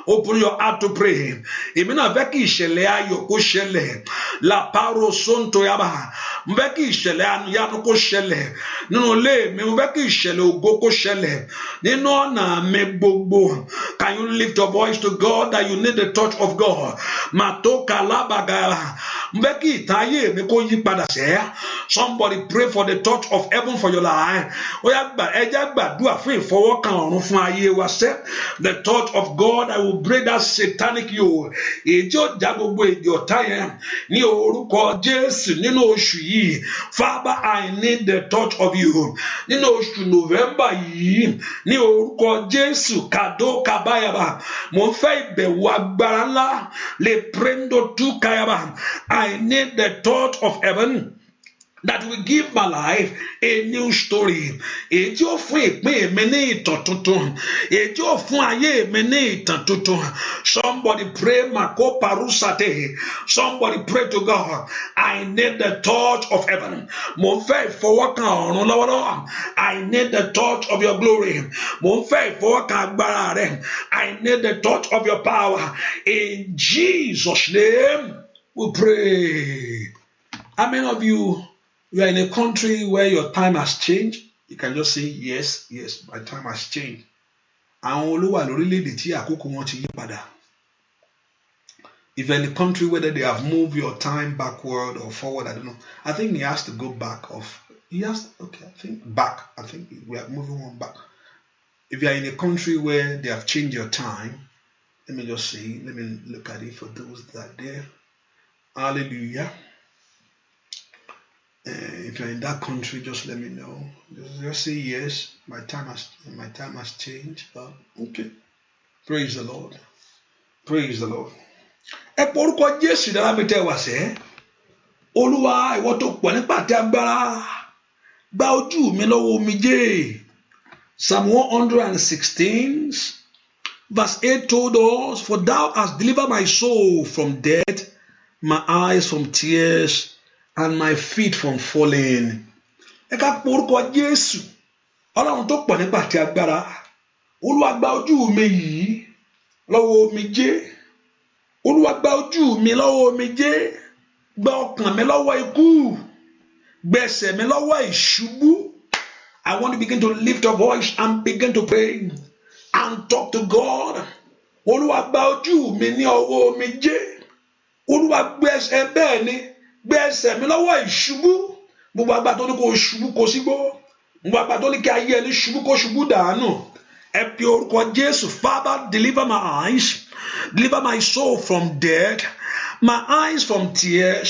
Open your heart to pray. Èmi náà fẹ́ kí ìṣẹ̀lẹ̀ ayọ̀ kó ṣẹlẹ̀. La paro sonto yaba. Mo fẹ́ kí ìṣẹ̀lẹ̀ àníyànú kó ṣẹlẹ̀. Nínú ilé mi, mo fẹ́ kí ìṣẹ̀lẹ̀ ògo kó ṣẹlẹ̀. Nínú ọ̀nà mi gbogbo. Can you lift your voice to God that you need the touch of God? Matoka labaga. Mo fẹ́ kí ìtàn ayé mi kó yí padà sẹ́. Somebody pray for the touch of heaven for your life. Ó yá ẹ jẹ́ gbàdúrà fún ìfọwọ́kàn ọ̀run fún ayé wa sẹ́. The touch of God that will break that satanic yoke. Èyí tí ó já gbogbo èdè ọ̀tá yẹn ní orúkọ Jésù nínú oṣù yìí. Father, I need the touch of you. Nínú oṣù November yìí ní orúkọ Jésù kàdó kàbáyàbá. Mo ń fẹ́ ìbẹ̀wò agbára ńlá. Le prendo tu kayaba. I need the touch of heaven that will give my life a new story. Èyí tí ó fún ìpín mi ní ìtàn tuntun. Èyí tí ó fún ayé mi ní ìtàn tuntun. Somebody pray mako parusate. Somebody pray to God. I need the touch of heaven. Mo ń fẹ́ ìfọwọ́kàn ọ̀run lọ́wọ́lọ́wọ́. I need the touch of your glory. Mo ń fẹ́ ìfọwọ́kàn agbára rẹ. I need the touch of your power. In Jesus' name we pray. How many of you are in a country where your time has changed? You can just say, yes, my time has changed. Àwọn olówà lórílẹ̀-èdè tí àkókò wọn ti yí padà. If you're in a country where they have moved your time backward or forward, I don't know. I think he has to go back. Back. I think we are moving on back. If you're in a country where they have changed your time, let me look at it for those that are there. Hallelujah. If you're in that country, just let me know. Just say yes. My time has changed. Okay. Praise the Lord. Praise the Lord. ẹ pọ orúkọ Jésù dára mi tẹ́ wá sẹ́. Olúwa ìwọ tó pọ̀ nípa àti agbára, gba ojú mi lọ́wọ́ omijé. Psalm 116 verse 8 told us, for thou hast delivered my soul from death, my eyes from tears, and my feet from falling. Ẹ ká pọ orúkọ Jésù, Ọlọ́run tó pọ̀ nípa àti agbára. Olúwa gba ojú mi yìí lọ́wọ́ omijé. Olúwa gba ojú mi lọ́wọ́ omijé. Gba ọkàn mi lọ́wọ́ ikú. Gba ẹsẹ̀ mi lọ́wọ́ ìṣubú. I want to begin to lift your voice and begin to pray and talk to God. Olúwa gba ojú mi ní ọwọ́ omijé. Olúwa gbé ẹsẹ̀ bẹ́ẹ̀ ni, gbé ẹsẹ̀ mi lọ́wọ́ ìṣubú. Gbogbo agbára tó ní kó ṣubú kó sígbó. Gbogbo agbára tó ní kí ayé ẹni ṣubú kó ṣubú dànù. Ẹ pe orúkọ Jésù. Father, deliver my eyes, deliver my soul from death, my eyes from tears,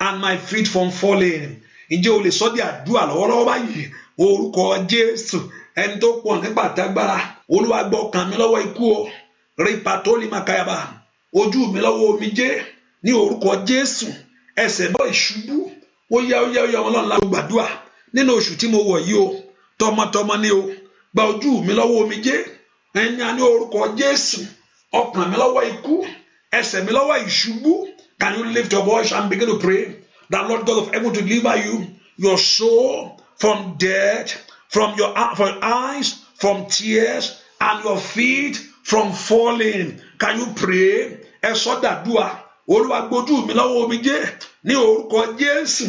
and my feet from falling. Ǹjẹ́ o lè sọ di àdúrà lọ́wọ́lọ́wọ́ báyìí? Orúkọ Jésù, ẹni tó pọ̀ nípa àtàgbára. Olúwa gba ọkàn mi lọ́wọ́ ikú o. Ripatoli makayaba. Ojú mi lọ́wọ́ omijé. Ní orúkọ Jésù. Ẹsẹ̀ mi lọ́wọ́ ìṣubú. Ó yá Ọlọ́run la gbàdúrà. Nínú oṣù tí mo wọ̀ yìí o, tọmọtọmọ ni o. Gba ojú mi lọ́wọ́ omijé. Ẹni a ní orúkọ Jésù. Ọkàn mi lọ́wọ́ ikú. Ẹsẹ̀ mi lọ́wọ́ ìṣubú. Can you lift your voice and begin to pray that Lord God of heaven to deliver you, your soul from death, from your eyes, from tears, and your feet from falling? Can you pray? Ẹ sọ dàdúà. Olúwa gbójú mi lọ́wọ́ omijé ní orúkọ Jésù.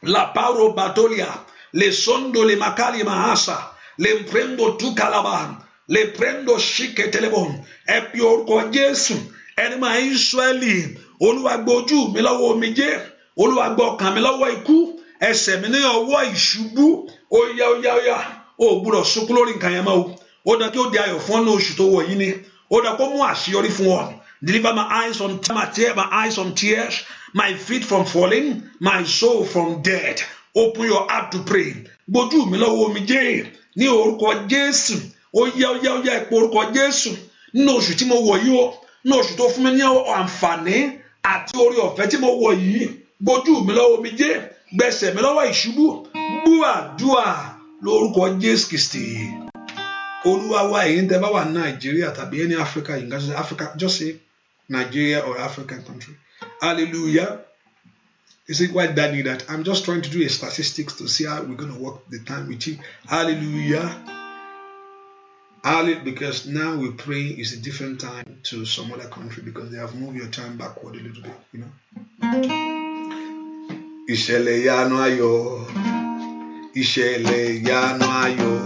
La paro batolia, le sondo le makali mahasa, le prendo tu calaban, le prendo shike telebon. Ẹ pe orúkọ Jésù. Ẹni máa Ísírẹ́lì, Olúwa gbójú mi lọ́wọ́ omijé. Olúwa gbọ́ ọkàn mi lọ́wọ́ ikú. Ẹsẹ̀ mi ní ọwọ́ ìṣubú. Ó yá. Ó gbọ́dọ̀ sunkún lórí nǹkan yẹn mọ́ o. Ó dá kí ó di ayọ̀ fún ọ́nà oṣù tó wọ̀ yìí ni. Ó dá kó mú àṣeyọrí fún ọ. Deliver my eyes from tears, my feet from falling, my soul from death. Open your heart to pray. Gbójú mi lọ́wọ́ omijé ní orúkọ Jésù. Ó yá ẹ pe orúkọ Jésù. Nínú oṣù tí mo wọ̀ yìí o, nínú oṣù tó fún mi ní àǹfààní àti orí ọ̀fẹ́ tí mo wọ̀ yìí. Gbójú mi lọ́wọ́ omijé, gbẹ̀sẹ̀ mi lọ́wọ́ ìṣubú. Gbúàdúà lórúkọ Jésù Kristi. Olúwa wa èyí tẹ́ bá wà ní Nàìjíríà tàbí any Africa, you can say Africa, just say Nigeria or African country. Hallelujah. Is it quite that that I'm just trying to do a statistics to see how we're going to work the time with you. Hallelujah. Because now we pray is a different time to some other country because they have moved your time backward a little bit, you know. Ìṣẹ̀lẹ̀ ìyanu ayọ̀, ìṣẹ̀lẹ̀ ìyanu ayọ̀,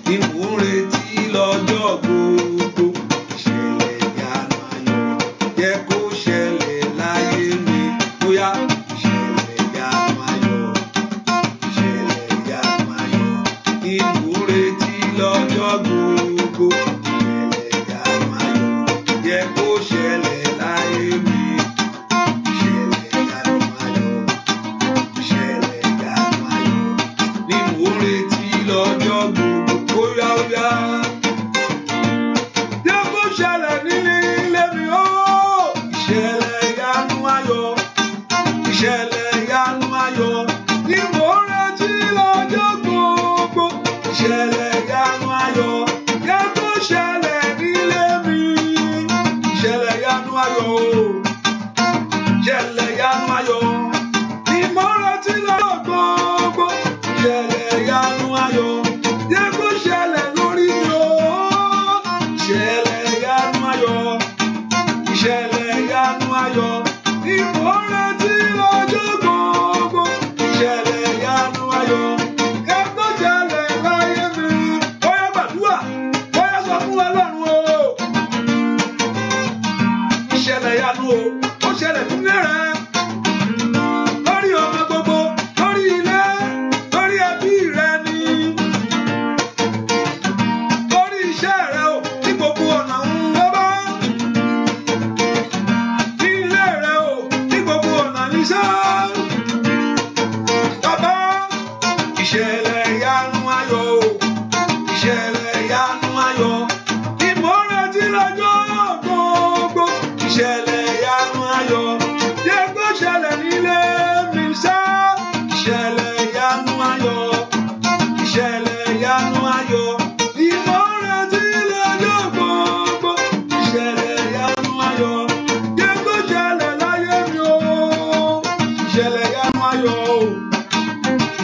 ni mò ń retí lọ́jọ́ gbogbo. Ìṣẹ̀lẹ̀ ìyanu ayọ̀, jẹ́ kó ṣẹlẹ̀ láyé mi. Bóyá ìṣẹ̀lẹ̀ ìyanu ayọ̀, ìṣẹ̀lẹ̀ ìyanu ayọ̀, ni mò ń retí lọ́jọ́ gbogbo. Ìṣẹ̀lẹ̀ ìyanu ayọ̀, jẹ́ kó ṣẹlẹ̀ láyé mi. Ìṣẹ̀lẹ̀ ìyanu ayọ̀, ìṣẹ̀lẹ̀ ìyanu ayọ̀, ni mò ń retí lọ́jọ́ gbogbo. Óyá. Jẹ́ kó ṣẹlẹ̀ nílé mi o. Ìṣẹ̀lẹ̀ ìyanu ayọ̀, ìṣẹ̀lẹ̀ ìyanu ayọ̀, ni mò ń retí lọ́jọ́ gbogbo. Ìṣẹ̀lẹ̀ ìyanu ayọ̀, jẹ́ kó ṣẹlẹ̀ nílé mi. Ìṣẹ̀lẹ̀ ìyanu ayọ̀ o. Ìṣẹ̀lẹ̀ ìyanu ayọ̀, ni mò ń retí lọ́jọ́ gbogbo. Ìṣẹ̀lẹ̀ ìyanu ayọ̀, jẹ́ kó ṣẹlẹ̀ lórí mi o. Ìṣẹ̀lẹ̀ ìyanu ayọ̀, ìṣẹ̀lẹ̀ ìyanu ayọ̀, ni mò ń retí lọ́jọ́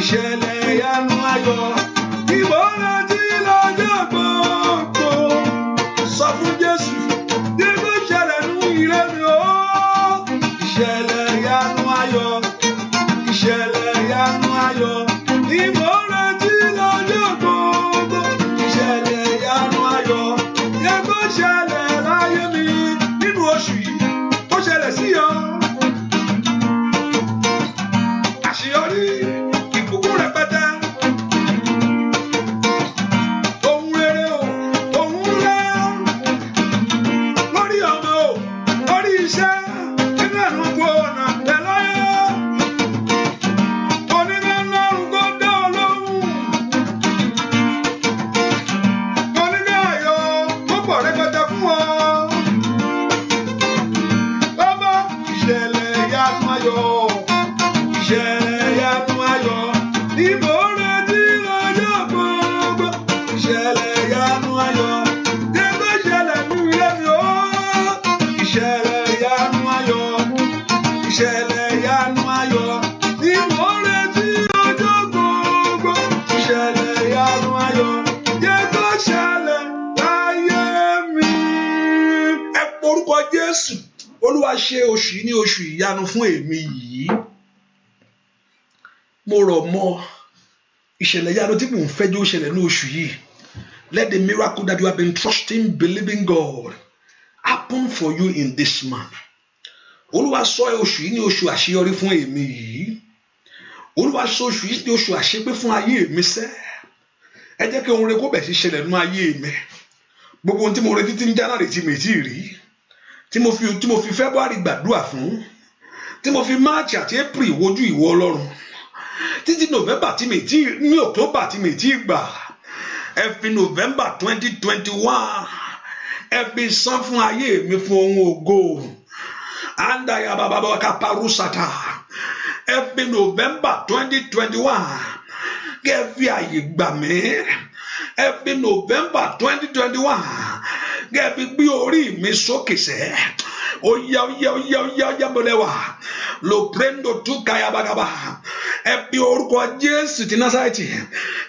ìṣẹ̀lẹ̀ ìyanu ayọ̀ ìbọ̀lá tí lọ́jọ́ gbogbo sọ fún Jésù bí kò ṣẹlẹ̀ nú ire mi o ìṣẹ̀lẹ̀ ìyanu ayọ̀ ìṣẹ̀lẹ̀ ìyanu ayọ̀ ìbọ̀lá tí lọ́jọ́ gbogbo ìṣẹ̀lẹ̀ ìyanu ayọ̀ yẹ kó ṣẹlẹ̀ láyé mi nínú oṣù yìí kó ṣẹlẹ̀ sí ọ. Àṣeyọrí ìbùkún rẹpẹtẹ ohun rere o ohun ńlá lórí ọmọ o lórí iṣẹ́ nínú ẹnu kó ọ̀nà tẹ̀láyé onígbàlọ́run kó dá ọ lóhùn onígbà ayọ̀ kó pọ̀ rẹpẹtẹ fún ọ. Bàbá ìṣẹ̀lẹ̀ ìyanu ayọ̀ ìṣẹ̀lẹ̀ ìyanu ayọ̀ ìbò retí lọ́jọ́ gbogbo ìṣẹ̀lẹ̀ ìyanu ayọ̀ gẹ́gẹ́ ṣẹlẹ̀ ní ilé mi ó ìṣẹ̀lẹ̀ ìyanu ayọ̀ ìṣẹ̀lẹ̀ ìyanu ayọ̀ ìbò retí lọ́jọ́ gbogbo ìṣẹ̀lẹ̀ ìyanu ayọ̀ gẹ́gẹ́ ṣẹlẹ̀ láyé mi. Ẹ porúkọ Jésù. Olúwa ṣe oṣù yìí ní oṣù ìyanu fún èmi yìí. Mo rọ̀ mọ́ ìṣẹ̀lẹ̀ ìyanu tí mò ń fẹ́ jẹ́ ó ṣẹlẹ̀ ní oṣù yìí. Let the miracle that you have been trusting, believing God happen for you in this month. Olúwa sọ oṣù yìí ní oṣù àṣeyọrí fún èmi yìí. Olúwa sọ oṣù yìí ní oṣù àṣepé fún ayé mi sẹ́. Ẹ jẹ́ kí ohun rere kó bẹ̀ sí ṣẹlẹ̀ nínú ayé mi. Gbogbo ohun tí mo retí tí ń January tí mi tí rí. Tí mo fi February gbàdúrà fún. Tí mo fi March àti April wojú ìwọ Ọlọ́run. Títí November tí mi tí ní October tí mi tí gbà ẹ fi November 2021 ẹ fi san fún ayé mi fún ohun ògo andaya bàbá kaparusata ẹ fi November 2021 kí ẹ fi àyè gbà mí ẹ fi November 2021 kí ẹ fi gbé orí mi sókè sẹ́ oya mọ̀lẹ́wà lo prendo tu kayabagaba ẹ fi orúkọ Jésù ti Násárẹ́tì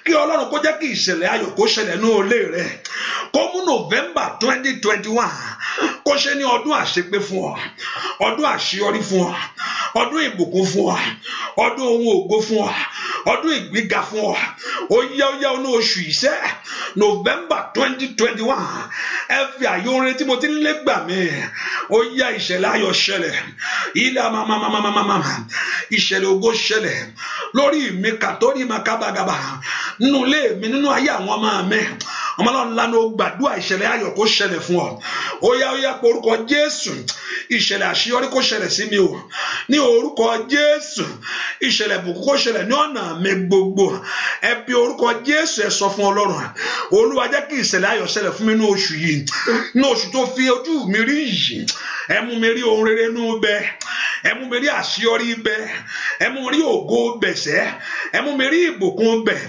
kí Ọlọ́run kó jẹ́ kí ìṣẹ̀lẹ̀ ayọ̀ kó ṣẹlẹ̀ ní ilé rẹ kó mú November 2021 kó ṣe ní ọdún àṣepé fún ọ ọdún àṣeyọrí fún ọ ọdún ìbùkún fún ọ ọdún ohun ògo fún ọ ọdún ìgbéga fún ọ oya ní oṣù ìṣẹ́ November 2021 ẹ fi àyè orin tí mo ti ń lé gbà mí oya ìṣẹ̀lẹ̀ ayọ̀ ṣẹlẹ̀ ilé mamamamamama ìṣẹ̀lẹ̀ ògo ṣẹlẹ̀ lórí mi kàtórí makabagaba nínú ilé mi nínú ayé àwọn ọmọ mi ọmọlọ́run lánà ó gbàdúrà ìṣẹ̀lẹ̀ ayọ̀ kó ṣẹlẹ̀ fún ọ oya porúkọ Jésù ìṣẹ̀lẹ̀ àṣeyọrí kó ṣẹlẹ̀ sí mi o ní orúkọ Jésù ìṣẹ̀lẹ̀ ìbùkún kó ṣẹlẹ̀ ní ọ̀nà mi gbogbo ẹ bí orúkọ Jésù ẹ sọ fún Ọlọ́run Olúwa jẹ́ kí ìṣẹ̀lẹ̀ ayọ̀ ṣẹlẹ̀ fún mi ní oṣù yìí ní oṣù tó fi ojú mi rí yìí ẹ mú mi rí ohun rere nú bẹ́ẹ̀ ẹ mú mi rí àṣeyọrí bẹ́ẹ̀ ẹ mú mi rí ògo bẹ̀sẹ̀ ẹ mú mi rí ìbùkún bẹ̀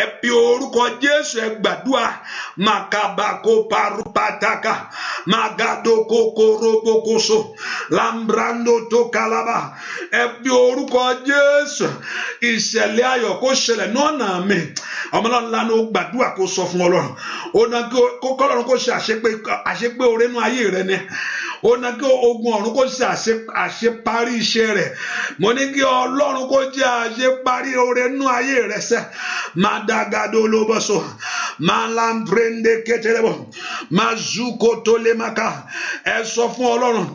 ẹ bí orúkọ Jésù ẹ gbàdúrà makabako parupataka magadoko korobokoso lambrando to kalaba ẹ bí orúkọ Jésù ìṣẹ̀lẹ̀ ayọ̀ kó ṣẹlẹ̀ ní ọ̀nà mi ọmọlọ́run lánà ó gbàdúrà kó sọ fún Ọlọ́run ó ná kó kọ́lọ́run kó ṣe àṣepé oore nú ayé rẹ ni ó ná kí ogun ọ̀run kó ṣe àṣeparí iṣẹ́ rẹ̀ mo ní kí Ọlọ́run kó jẹ́ àṣeparí oore nú ayé rẹ sẹ́ madagado lóbọ̀sọ̀ malambrende ketelebo mazuko tolemaka ẹ sọ fún Ọlọ́run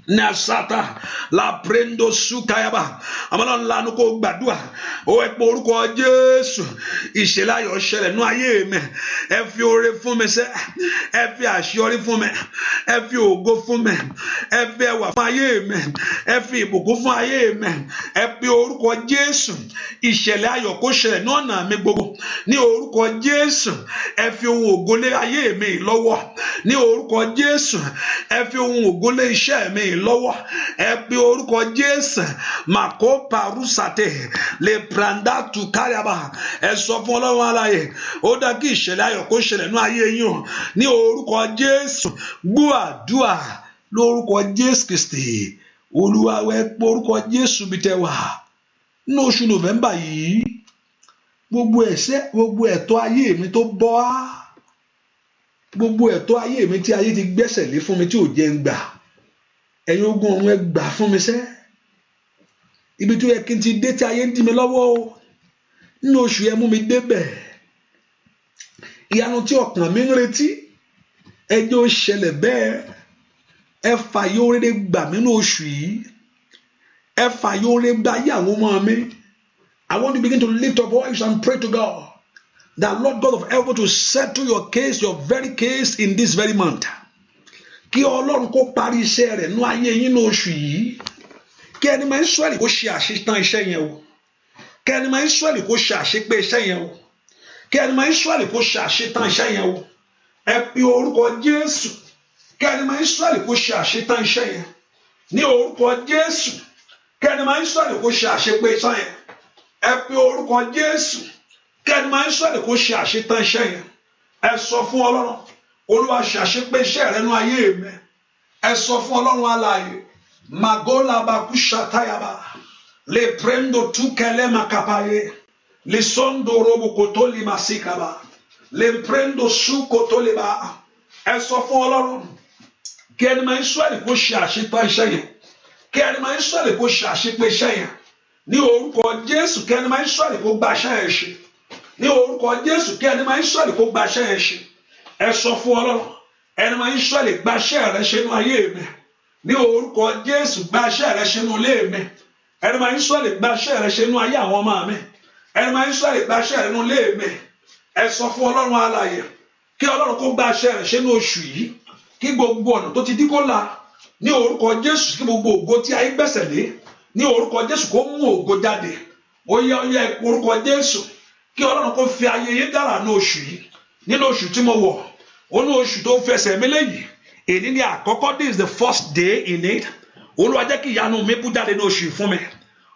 nasata la prendo sukayaba amala lanu kó gbàdúrà ó ẹ pé orúkọ Jésù ìṣẹ̀lẹ̀ ayọ̀ ṣẹlẹ̀ nú ayé mi ẹ fi oore fún mi sẹ́ ẹ fi àṣeyọrí fún mi ẹ fi ògo fún mi ẹ fi ẹwà fún ayé mi ẹ fi ìbùkún fún ayé mi ẹ pe orúkọ Jésù ìṣẹ̀lẹ̀ ayọ̀ kó ṣẹlẹ̀ ní ọ̀nà mi gbogbo ní orúkọ Jésù ẹ fi ohun ògo lé ayé mi lọ́wọ́ ní orúkọ Jésù ẹ fi ohun ògo lé iṣẹ́ mi lọ́wọ́ ẹ pe orúkọ Jésù màkó parusate lè pranda tu káyàbá ẹ sọ fún Ọlọ́run alààyè ó dá kí ìṣẹ̀lẹ̀ ayọ̀ kó ṣẹlẹ̀ ní ayé yín ní orúkọ Jésù gbọ́ àdúà lórúkọ Jésù Kristi Olúwa wẹ pé orúkọ Jésù bí tẹ wà ní oṣù November yìí gbogbo ẹ̀tọ́ ayé mi tó bọ́ á, gbogbo ẹ̀tọ́ ayé mi tí ayé ti gbẹ́sẹ̀ lé fún mi tí ò jẹ́ ń gbà, ẹ̀yin ogun ọ̀run ẹ gbà fún mi sẹ́. Ibi tó yẹ kí n ti dé tí ayé ń dí mi lọ́wọ́ o, nínú oṣù yẹn mú mi débẹ̀. Ìyanu tí ọkàn mi ń retí, ẹjọ́ ṣẹlẹ̀ bẹ́ẹ̀. Ẹ fààyè oore gbà mí nínú oṣù yìí, ẹ fààyè oore gbà ayé àwọn ọmọ mi. I want to begin to lift up voice and pray to God that Lord God of heaven to settle your case, your very case in this very month. Kí Ọlọ́run kó parí iṣẹ́ rẹ̀ nínú ayé yín ní oṣù yìí. Kí ẹni máa ń Ísírẹ́lì kó ṣe àṣetán iṣẹ́ yẹn o. Kí ẹni máa ń Ísírẹ́lì kó ṣe àṣepé iṣẹ́ yẹn o. Kí ẹni máa ń Ísírẹ́lì kó ṣe àṣetán iṣẹ́ yẹn o. Ẹ pe orúkọ Jésù. Kí ẹni máa ń Ísírẹ́lì kó ṣe àṣetán iṣẹ́ yẹn. Ní orúkọ Jésù. Kí ẹni máa ń Ísírẹ́lì kó ṣe àṣepé iṣẹ́ yẹn. Ẹ pe orúkọ Jésù. Kí ẹni máa ń Ísírẹ́lì kó ṣe àṣetán iṣẹ́ yẹn. Ẹ sọ fún Ọlọ́run, Olúwa ṣe àṣepé iṣẹ́ rẹ nínú ayé mi. Ẹ sọ fún Ọlọ́run alààyè. Magola bakusha tayaba. Le prendo tu kelema kapaye. Le sondo robo kotoli masikaba. Le prendo su kotoli ba. Ẹ sọ fún Ọlọ́run. Kí ẹni máa ń Ísírẹ́lì kó ṣe àṣetán iṣẹ́ yẹn. Kí ẹni máa ń Ísírẹ́lì kó ṣe àṣepé iṣẹ́ yẹn. Ní orúkọ Jésù, kí ẹni máa ń Ísírẹ́lì kó gba iṣẹ́ yẹn ṣe. Ní orúkọ Jésù, kí ẹni máa ń Ísírẹ́lì kó gba iṣẹ́ yẹn ṣe. Ẹ sọ fún Ọlọ́run, ẹni máa ń Ísírẹ́lì gba iṣẹ́ rẹ ṣe nínú ayé mi. Ní orúkọ Jésù, gba iṣẹ́ rẹ ṣe nínú ilé mi. Ẹni máa ń Ísírẹ́lì gba iṣẹ́ rẹ ṣe nínú ayé àwọn ọmọ mi. Ẹni máa ń Ísírẹ́lì gba iṣẹ́ rẹ nínú ilé mi. Ẹ sọ fún Ọlọ́run alààyè, kí Ọlọ́run kó gba iṣẹ́ rẹ ṣe nínú oṣù yìí. Kí gbogbo ọ̀nà tó ti dí kó là. Ní orúkọ Jésù, kí gbogbo ògo tí ayé gbẹ́sẹ̀ lé. Ní orúkọ Jésù, kó mú ògo jáde. Ó yẹ orúkọ Jésù, kí Ọlọ́run kó fi ayé yín dára ní oṣù yìí. Nínú oṣù tí mo wọ̀, ó ní oṣù tó fẹsẹ̀ mi léyìí. Èyí ni àkọ́kọ́, this is the first day in it. Olúwa jẹ́ kí ìyanu mi bú jáde ní oṣù yìí fún mi.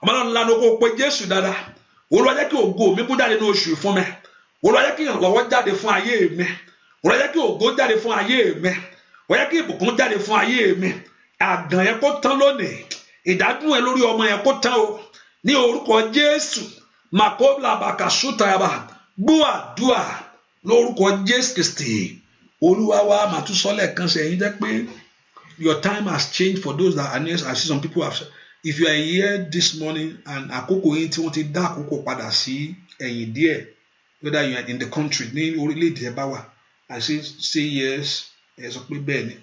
Ọmọ náà ńlá ló kó pe Jésù dáadáa. Olúwa jẹ́ kí ògo mi bú jáde ní oṣù yìí fún mi. Olúwa jẹ́ kí ìrànlọ́wọ́ jáde fún ayé mi. Olúwa jẹ́ kí ògo jáde fún ayé mi. Olúwa jẹ́ kí ìbùkún jáde fún ayé mi. Àgàn yẹn kó tán lónìí. Ìdádúró ẹ lórí ọmọ yẹn kó tán o. Ní orúkọ Jésù, Makobla Bakasutayaba, gbọ́ àdúà lórúkọ Jésù Kristi. Olúwa wa máa tún sọ lẹ́ẹ̀kan sí ẹ̀yin jẹ́ pé your time has changed for those that are next. I see some people have. If you are here this morning and àkókò yín tí wọ́n ti dá àkókò padà sí ẹ̀yìn díẹ̀, whether you are in the country ní orílẹ̀-èdè ẹ bá wà, I say yes, ẹ sọ pé bẹ́ẹ̀ ni.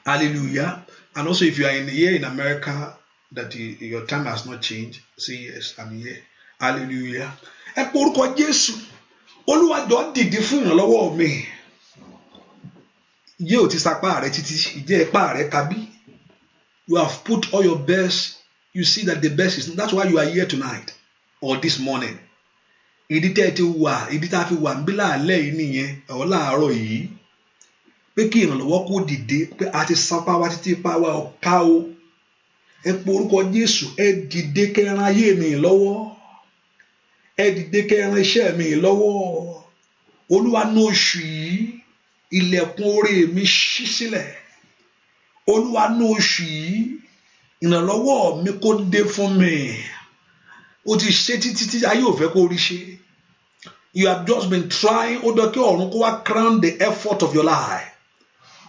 Hallelujah. And also if you are here in America that your time has not changed, say yes, I'm here. Hallelujah. Ẹ pe orúkọ Jésù. Olúwa jọ̀ọ́ dìde fún ìrànlọ́wọ́ mi. Yóò ti sapá rẹ títí, ìjẹ́ ipá rẹ kábí. You have put all your best. You see that the best is. That's why you are here tonight or this morning. Ìdí tẹ́ ti wà, ìdí tá a fi wà ń bí láàlẹ́ yìí nìyẹn, ọ̀ láàárọ̀ yìí. Pé kí ìrànlọ́wọ́ kó dìde, pé a ti sapá wa títí ipá wa ọ̀ká o. Ẹ pe orúkọ Jésù, ẹ dìde kẹran ayé mi lọ́wọ́. Ẹ dìde kẹran iṣẹ́ mi lọ́wọ́. Olúwa ní oṣù yìí, ilẹ̀kùn oore mi ṣí sílẹ̀. Olúwa ní oṣù yìí, ìrànlọ́wọ́ mi kó dé fún mi. O ti ṣe títí tí ayé ò fẹ́ kó rí ṣe. You have just been trying. Ó dọ̀ kí ọ̀run kó wá crown the effort of your life.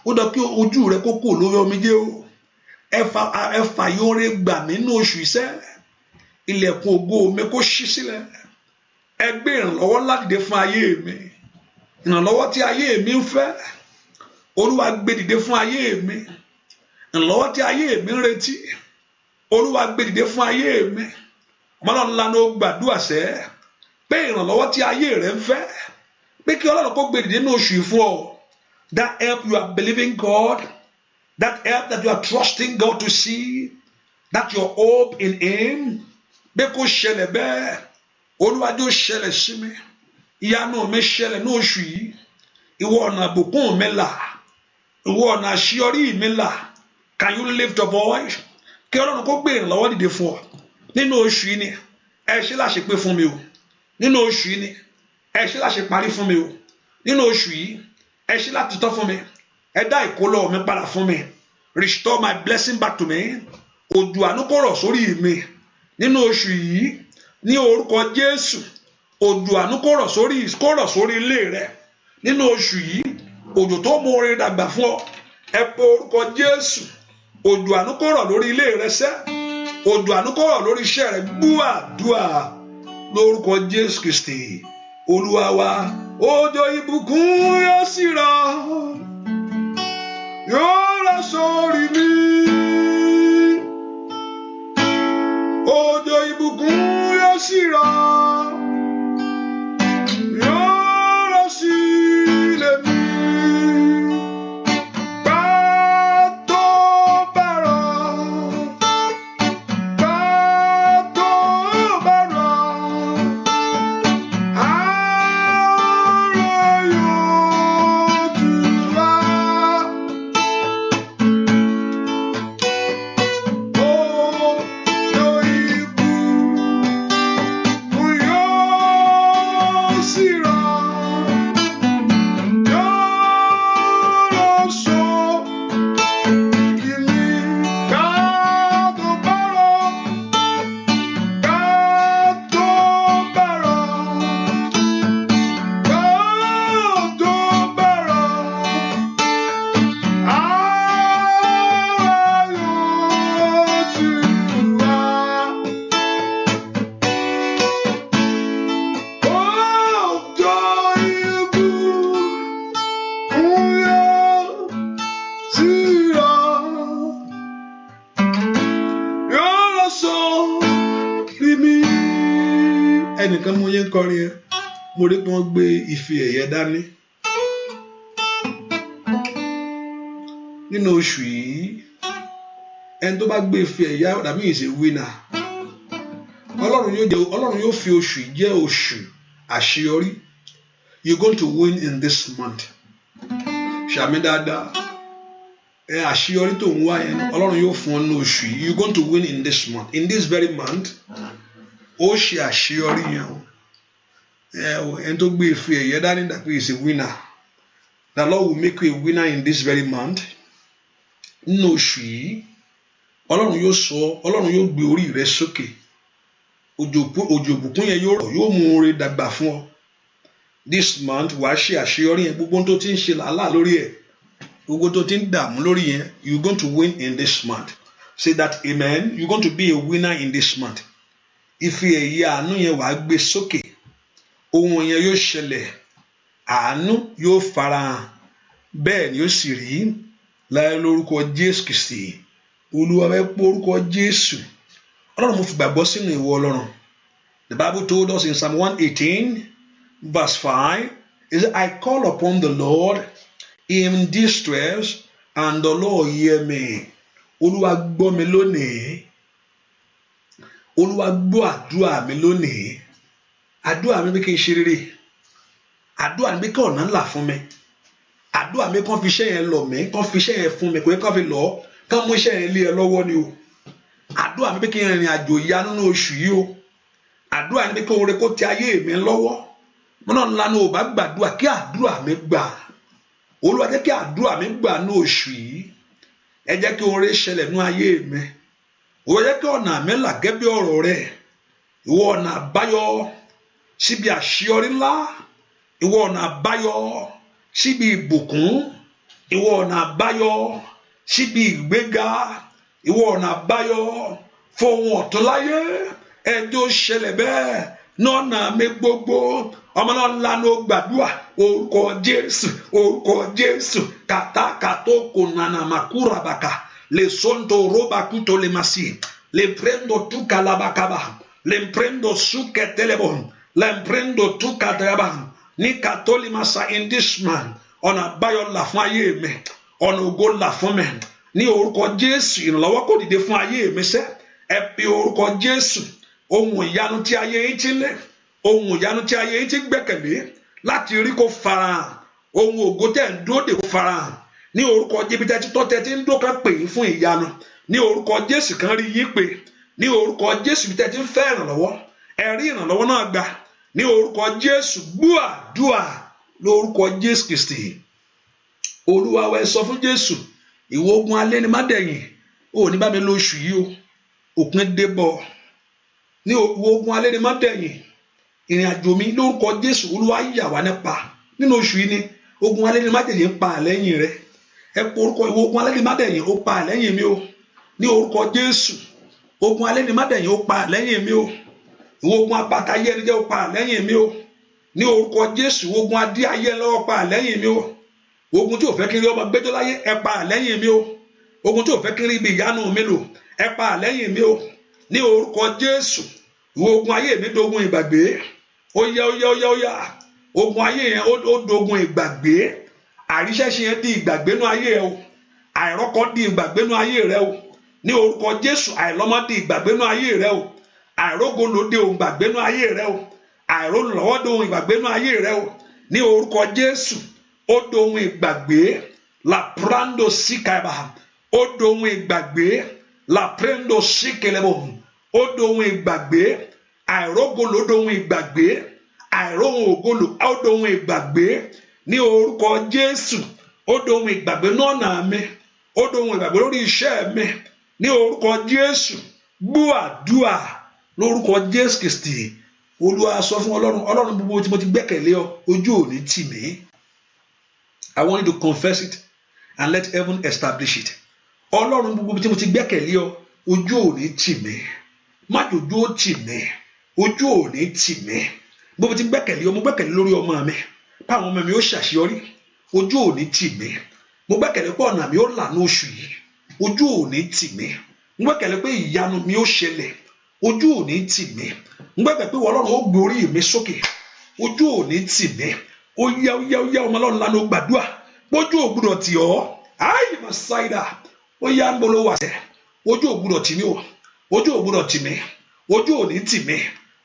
Ó dọ̀ kí ojú rẹ kó kò lórí omijé o. Ẹ fà yóò rẹ gbà mí ní oṣù iṣẹ́. Ilẹ̀kùn ògo mi kó ṣí sílẹ̀. Ẹ gbé ìrànlọ́wọ́ láti dé fún ayé mi. Ìrànlọ́wọ́ tí ayé mi ń fẹ́. Olúwa gbé dìde fún ayé mi. Ìrànlọ́wọ́ tí ayé mi ń retí. Olúwa gbé dìde fún ayé mi. Ọmọlọ́run ńlá ló gbàdúrà sẹ́ pé ìrànlọ́wọ́ tí ayé rẹ̀ ń fẹ́ pé kí Ọlọ́run kó gbé dìde ní oṣù yìí fún ọ. That help you are believing God, that help that you are trusting God to see, that your hope in Him. Bí kò ṣẹlẹ̀ bẹ́ẹ̀, Olúwa jọ̀ọ́ ṣẹlẹ̀ sí mi. Ìyanu mi ṣẹlẹ̀ ní oṣù yìí. Ìwọ ọ̀nà àbùkún mi là. Ìwọ ọ̀nà àṣeyọrí mi là. Can you lift your voice? Kí Ọlọ́run kó gbé ìrànlọ́wọ́ dìde fún ọ. Nínú oṣù yìí ni ẹ ṣe láṣẹ pé fún mi o. Nínú oṣù yìí ni ẹ ṣe láṣẹ parí fún mi o. Nínú oṣù yìí ẹ ṣe láti tọ́ fún mi. Ẹ dá ìkólọ mi padà fún mi. Restore my blessing back to me. Òjò àánú kó rọ̀ sórí mi. Nínú oṣù yìí ní orúkọ Jésù. òjò àánú kó rọ̀ sórí ilé rẹ nínú oṣù yìí. Òjò tó mú oore dàgbà fún ọ, ẹ pe orúkọ Jésù. Òjò àánú kó rọ̀ lórí ilé rẹ sẹ́, òjò àánú kó rọ̀ lórí iṣẹ́ rẹ. Gbọ́ àdúrà lórúkọ Jésù Kristi Olúwa wa. Òjò ìbùkún yóò sì rọ̀, yóò rọ̀ sórí mi. Òjò ìbùkún yóò sì rọ̀, yóò rọ̀ sí ilé mi. Ẹnìkan mo yẹn kọrin yẹn, mo rí pé wọ́n gbé ife ẹ̀yẹ dání nínú oṣù yìí. Ẹni tó bá gbé ife ẹ̀yẹ, that means he's a winner. Ọlọ́run yóò fi oṣù yìí jẹ́ oṣù àṣeyọrí. You're going to win in this month. Ṣàmì dáadáa. Àṣeyọrí tó ń wá yẹn, Ọlọ́run yóò fún ọ ní oṣù yìí. You're going to win in this month. In this very month, ó ṣe àṣeyọrí yẹn o. Ẹni tó gbé ife ẹ̀yẹ dání dàpé is a winner. The Lord will make you a winner in this very month. Nínú oṣù yìí, Ọlọ́run yóò gbé orí rẹ sókè. Òjò ìbùkún yẹn yóò mú oore dàgbà fún ọ. This month wàá ṣe àṣeyọrí yẹn. Gbogbo tó ti ń ṣe làálàá lórí ẹ̀, gbogbo tó ti ń dààmú lórí yẹn, you're going to win in this month. Say that amen. You're going to be a winner in this month. Ife ẹ̀yẹ àánú yẹn wàá gbé sókè. Ohun yẹn yóò ṣẹlẹ̀. Àánú yóò farahàn. Bẹ́ẹ̀ ni ó sì rí láì lórúkọ Jésù Kristi Olúwa. Bẹ́ẹ̀ pé orúkọ Jésù. Ọlọ́run mo fi gbàgbọ́ sínú ìwọ Ọlọ́run. The Bible told us in Psalm 118 verse 5, is that I call upon the Lord in distress and the Lord hear me. Olúwa gbọ́ mi lónìí. Olúwa gbọ́ àdúrà mi lónìí. Àdúrà mi bí kí n ṣe rere. Àdúrà mi bí kí ọ̀nà ńlá fún mi. Àdúrà mi kàn fi iṣẹ́ yẹn lọ̀ mí, kàn fi iṣẹ́ yẹn fún mi, kò yẹ kàn fi lọ̀, kàn mú iṣẹ́ yẹn lé ẹ lọ́wọ́ ni o. Àdúrà mi bí kí n rìnrìn àjò ìyanu nínú oṣù yìí o. Àdúrà mi bí kí oore kó tẹ ayé mi lọ́wọ́. Mo náà ńlá ní o bá gbàdúrà kí àdúrà mi gbà. Olúwa jẹ́ kí àdúrà mi gbà ní oṣù yìí. Ẹ jẹ́ kí oore ṣẹlẹ̀ ní ayé mi. Ó yẹ kí ọ̀nà mi là gẹ́gẹ́ bí ọ̀rọ̀ rẹ̀. Ìwọ ọ̀nà àbáyọ síbi àṣeyọrí ńlá. Ìwọ ọ̀nà àbáyọ síbi ìbùkún. Ìwọ ọ̀nà àbáyọ síbi ìgbéga. Ìwọ ọ̀nà àbáyọ fún ohun ọ̀tun láyé. Ẹjọ́ ṣẹlẹ̀ bẹ́ẹ̀ nọ́nà mi gbogbo. Ọmọ náà ńlá ló gbàdúrà orúkọ Jésù, orúkọ Jésù. Kàtàkàtó kò nànà màkúrà bàkà. Le sonto roba kuto le masi. Le prendo tu calabacaba. Le prendo su ketelebon. Le prendo tu katabam. Ni katoli masa in this man. Ọ̀nà àbáyọ là fún ayé mi. Ọ̀nà ògo là fún mi. Ní orúkọ Jésù ìrànlọ́wọ́ kò dìde fún ayé mi sẹ́. Ẹ pe orúkọ Jésù. Ohun ìyanu tí ayé yín ti lé. Ohun ìyanu tí ayé yín ti gbẹ́kẹ̀lé. Láti rí kó farahàn. Ohun ògo tẹ̀ ń dóde kó farahàn. Ní orúkọ jébítẹ́ títọ́ tẹ́ ti ń dókàn pè yín fún ìyanu. Ní orúkọ Jésù kan rí yín pé. Ní orúkọ Jésù bí tẹ́ ti ń fẹ́ ìrànlọ́wọ́. Ẹ rí ìrànlọ́wọ́ náà gbà. Ní orúkọ Jésù gbọ́ àdúrà lórúkọ Jésù Kristi. Olúwa wá sọ fún Jésù. Ìwọ ogun alẹ́ ni má dẹ̀yìn. Ó ní bá mi lóṣù yìí o. Òpin dé bọ̀. Ní ìwọ ogun alẹ́ ni má dẹ̀yìn. ìrìn àjò mi lórúkọ Jésù Olúwa yà wá nípa nínú oṣù yìí ni ogun alẹ́ ní májèlé ń pa àlẹ́yìn rẹ ẹ pọ orúkọ ìwọ ogun alẹ́ ní májèlé ó pa àlẹ́yìn mi o ní orúkọ Jésù ogun alẹ́ ní májèlé ó pa àlẹ́yìn mi o ìwọ ogun abata ayé ẹni jẹ́ ó pa àlẹ́yìn mi o ní orúkọ Jésù ogun adé ayé lọ́wọ́ pa àlẹ́yìn mi o ogun tí ò fẹ́ kí n rí ọmọ gbẹ́jọ́ láyé ẹ pa àlẹ́yìn mi o ogun tí ò fẹ́ kí n rí ibi ìyanu mi lò ẹ pa àlẹ́yìn mi o ní orúkọ Jésù ìwọ ogun ayé mi dogun ìgbàgbé ó yá ogun ayé yẹn ó dogun ìgbàgbé àríṣẹ́ṣe yẹn di ìgbàgbé nú ayé rẹ o àìrọ́kọ di ìgbàgbé nú ayé rẹ o ní orúkọ Jésù àìlọ́mọ di ìgbàgbé nú ayé rẹ o àìrógolo di ohun ìgbàgbé nú ayé rẹ o àìrólọ́wọ́ di ohun ìgbàgbé nú ayé rẹ o ní orúkọ Jésù ó dohun ìgbàgbé la prando sikaba ó dohun ìgbàgbé la prendo sikelebo ó dohun ìgbàgbé àìrógolo dohun ìgbàgbé àìróhun ògolo ó dohun ìgbàgbé ní orúkọ Jésù ó dohun ìgbàgbé lọ́nà mi ó dohun ìgbàgbé lórí iṣẹ́ mi ní orúkọ Jésù gbọ́ àdúà lórúkọ Jésù Kristi Olúwa sọ fún Ọlọ́run gbogbo tí mo ti gbẹ́kẹ̀lé ọ ojú ò ní tì mí. I want you to confess it and let heaven establish it. Ọlọ́run gbogbo tí mo ti gbẹ́kẹ̀lé ọ ojú ò ní tì mí má jòjú ó tì mí ojú ò ní tì mí gbogbo tí gbẹ́kẹ̀lé ọ mo gbẹ́kẹ̀lé lórí ọmọ mi báwọn ọmọ mi ó ṣàṣeyọrí ojú ò ní tì mí mo gbẹ́kẹ̀lé pé ọ̀nà mi ó là ní oṣù yìí ojú ò ní tì mí mo gbẹ́kẹ̀lé pé ìyanu mi ó ṣẹlẹ̀ ojú ò ní tì mí mo gbẹ́kẹ̀lé pé Ọlọ́run ó gbé orí mi sókè ojú ò ní tì mí ó yá ọmọ Ọlọ́run lánàá ó gbàdúrà ojú ò gbúdọ̀ tì ọ́ ayé máa ṣáìdà ó yá ń bolo wà sẹ́ ojú ò gbúdọ̀ tì mí o ojú ò gbúdọ̀ tì mí ojú ò ní tì mí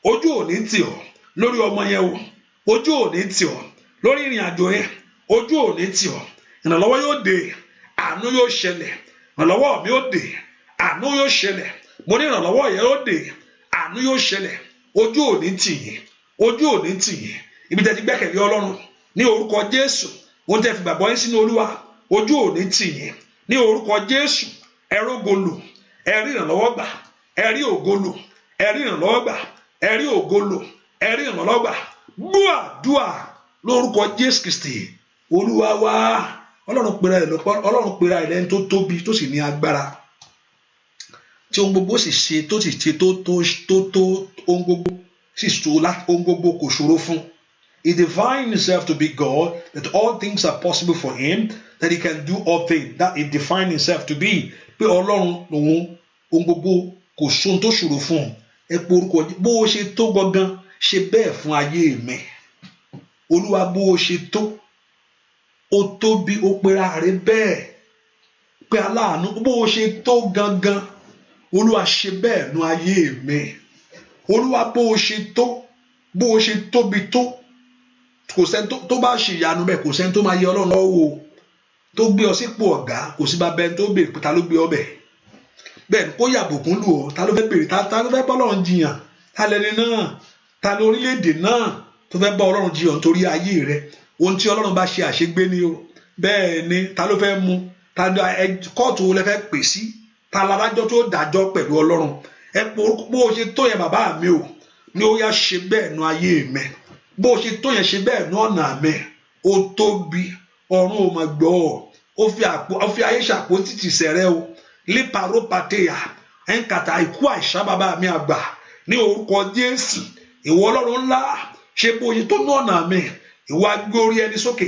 ojú ò ní tì ọ́ lórí ọmọ yẹn o ojú ò ní tì ọ́ lórí ìrìn àjò yẹn ojú ò ní tì ọ́ ìrànlọ́wọ́ yóò dé àánú yóò ṣẹlẹ̀ ìrànlọ́wọ́ mi yóò dé àánú yóò ṣẹlẹ̀ mo ní ìrànlọ́wọ́ yẹn yóò dé àánú yóò ṣẹlẹ̀ ojú ò ní tì yín ojú ò ní tì yín ibi tẹ́ ti gbẹ́kẹ̀lé Ọlọ́run ní orúkọ Jésù wọ́n tẹ́ fi gbàgbọ́ yín sínú Olúwa ojú ò ní tì yín ní orúkọ Jésù ẹ rógolò ẹ rí ìrànlọ́wọ́ gbà ẹ rí ògolò ẹ rí ìrànlọ́wọ́ gbà ẹ rí ògolò ẹ rí ìrànlọ́wọ́ gbà gbọ́ àdúà lórúkọ Jésù Kristi Olúwa wa Ọlọ́run pera ẹ̀ lẹ́ni tó tóbi tó sì ní agbára tí ohun gbogbo sì ṣe tó ohun gbogbo sì so láti ohun gbogbo kò ṣòro fún. He defines himself to be God, that all things are possible for him, that he can do all things, that he defines himself to be. Pé Ọlọ́run lòun ohun gbogbo kò sóhun tó ṣòro fún un. Ẹ pé orúkọ bó o ṣe tó gangan ṣe bẹ́ẹ̀ fún ayé mi. Olúwa bó o ṣe tó o tóbi o pera rẹ bẹ́ẹ̀ pé aláàánú bó o ṣe tó gangan Olúwa ṣe bẹ́ẹ̀ nú ayé mi. Olúwa bó o ṣe tó bó o ṣe tóbi tó kò sẹ́ni tó bá ṣe ìyanu bẹ́ẹ̀ kò sẹ́ni tó máa yẹ Ọlọ́run lọ́wọ́ tó gbé ọ sípò ọ̀gá kò sí bá bẹ́ẹ̀ tó béèrè pé ta ló gbé ọ bẹ́ẹ̀ bẹ́ẹ̀ kó yàbùkún lù ọ́ ta ló fẹ́ béèrè ta ló fẹ́ bá Ọlọ́run jiyàn ta lẹni náà ta ló orílẹ̀-èdè náà tó fẹ́ bá Ọlọ́run jiyàn nítorí ayé rẹ ohun tí Ọlọ́run bá ṣe àṣegbé ni o bẹ́ẹ̀ ni ta ló fẹ́ mú ta kóòtù wo lẹ fẹ́ pè sí ta ládájọ́ tó dájọ́ pẹ̀lú Ọlọ́run ẹ bó o ṣe tó yẹn bàbá mi o ní ó yá ṣe bẹ́ẹ̀ nu ayé mi bó o ṣe tó yẹn ṣe bẹ́ẹ̀ nu ọ̀nà mi ó tóbi ọ̀run ò mọ̀ gbọ́ ó fi ayé ṣàpótí tìṣẹ̀rẹ́ o líparópatéyà ẹ̀ńkàtà ikú àìsàn bàbá mi àgbà ní orúkọ Jésù ìwọ Ọlọ́run ńlá ṣe bó o ṣe tó nu ọ̀nà mi ìwọ agbórí ẹni sókè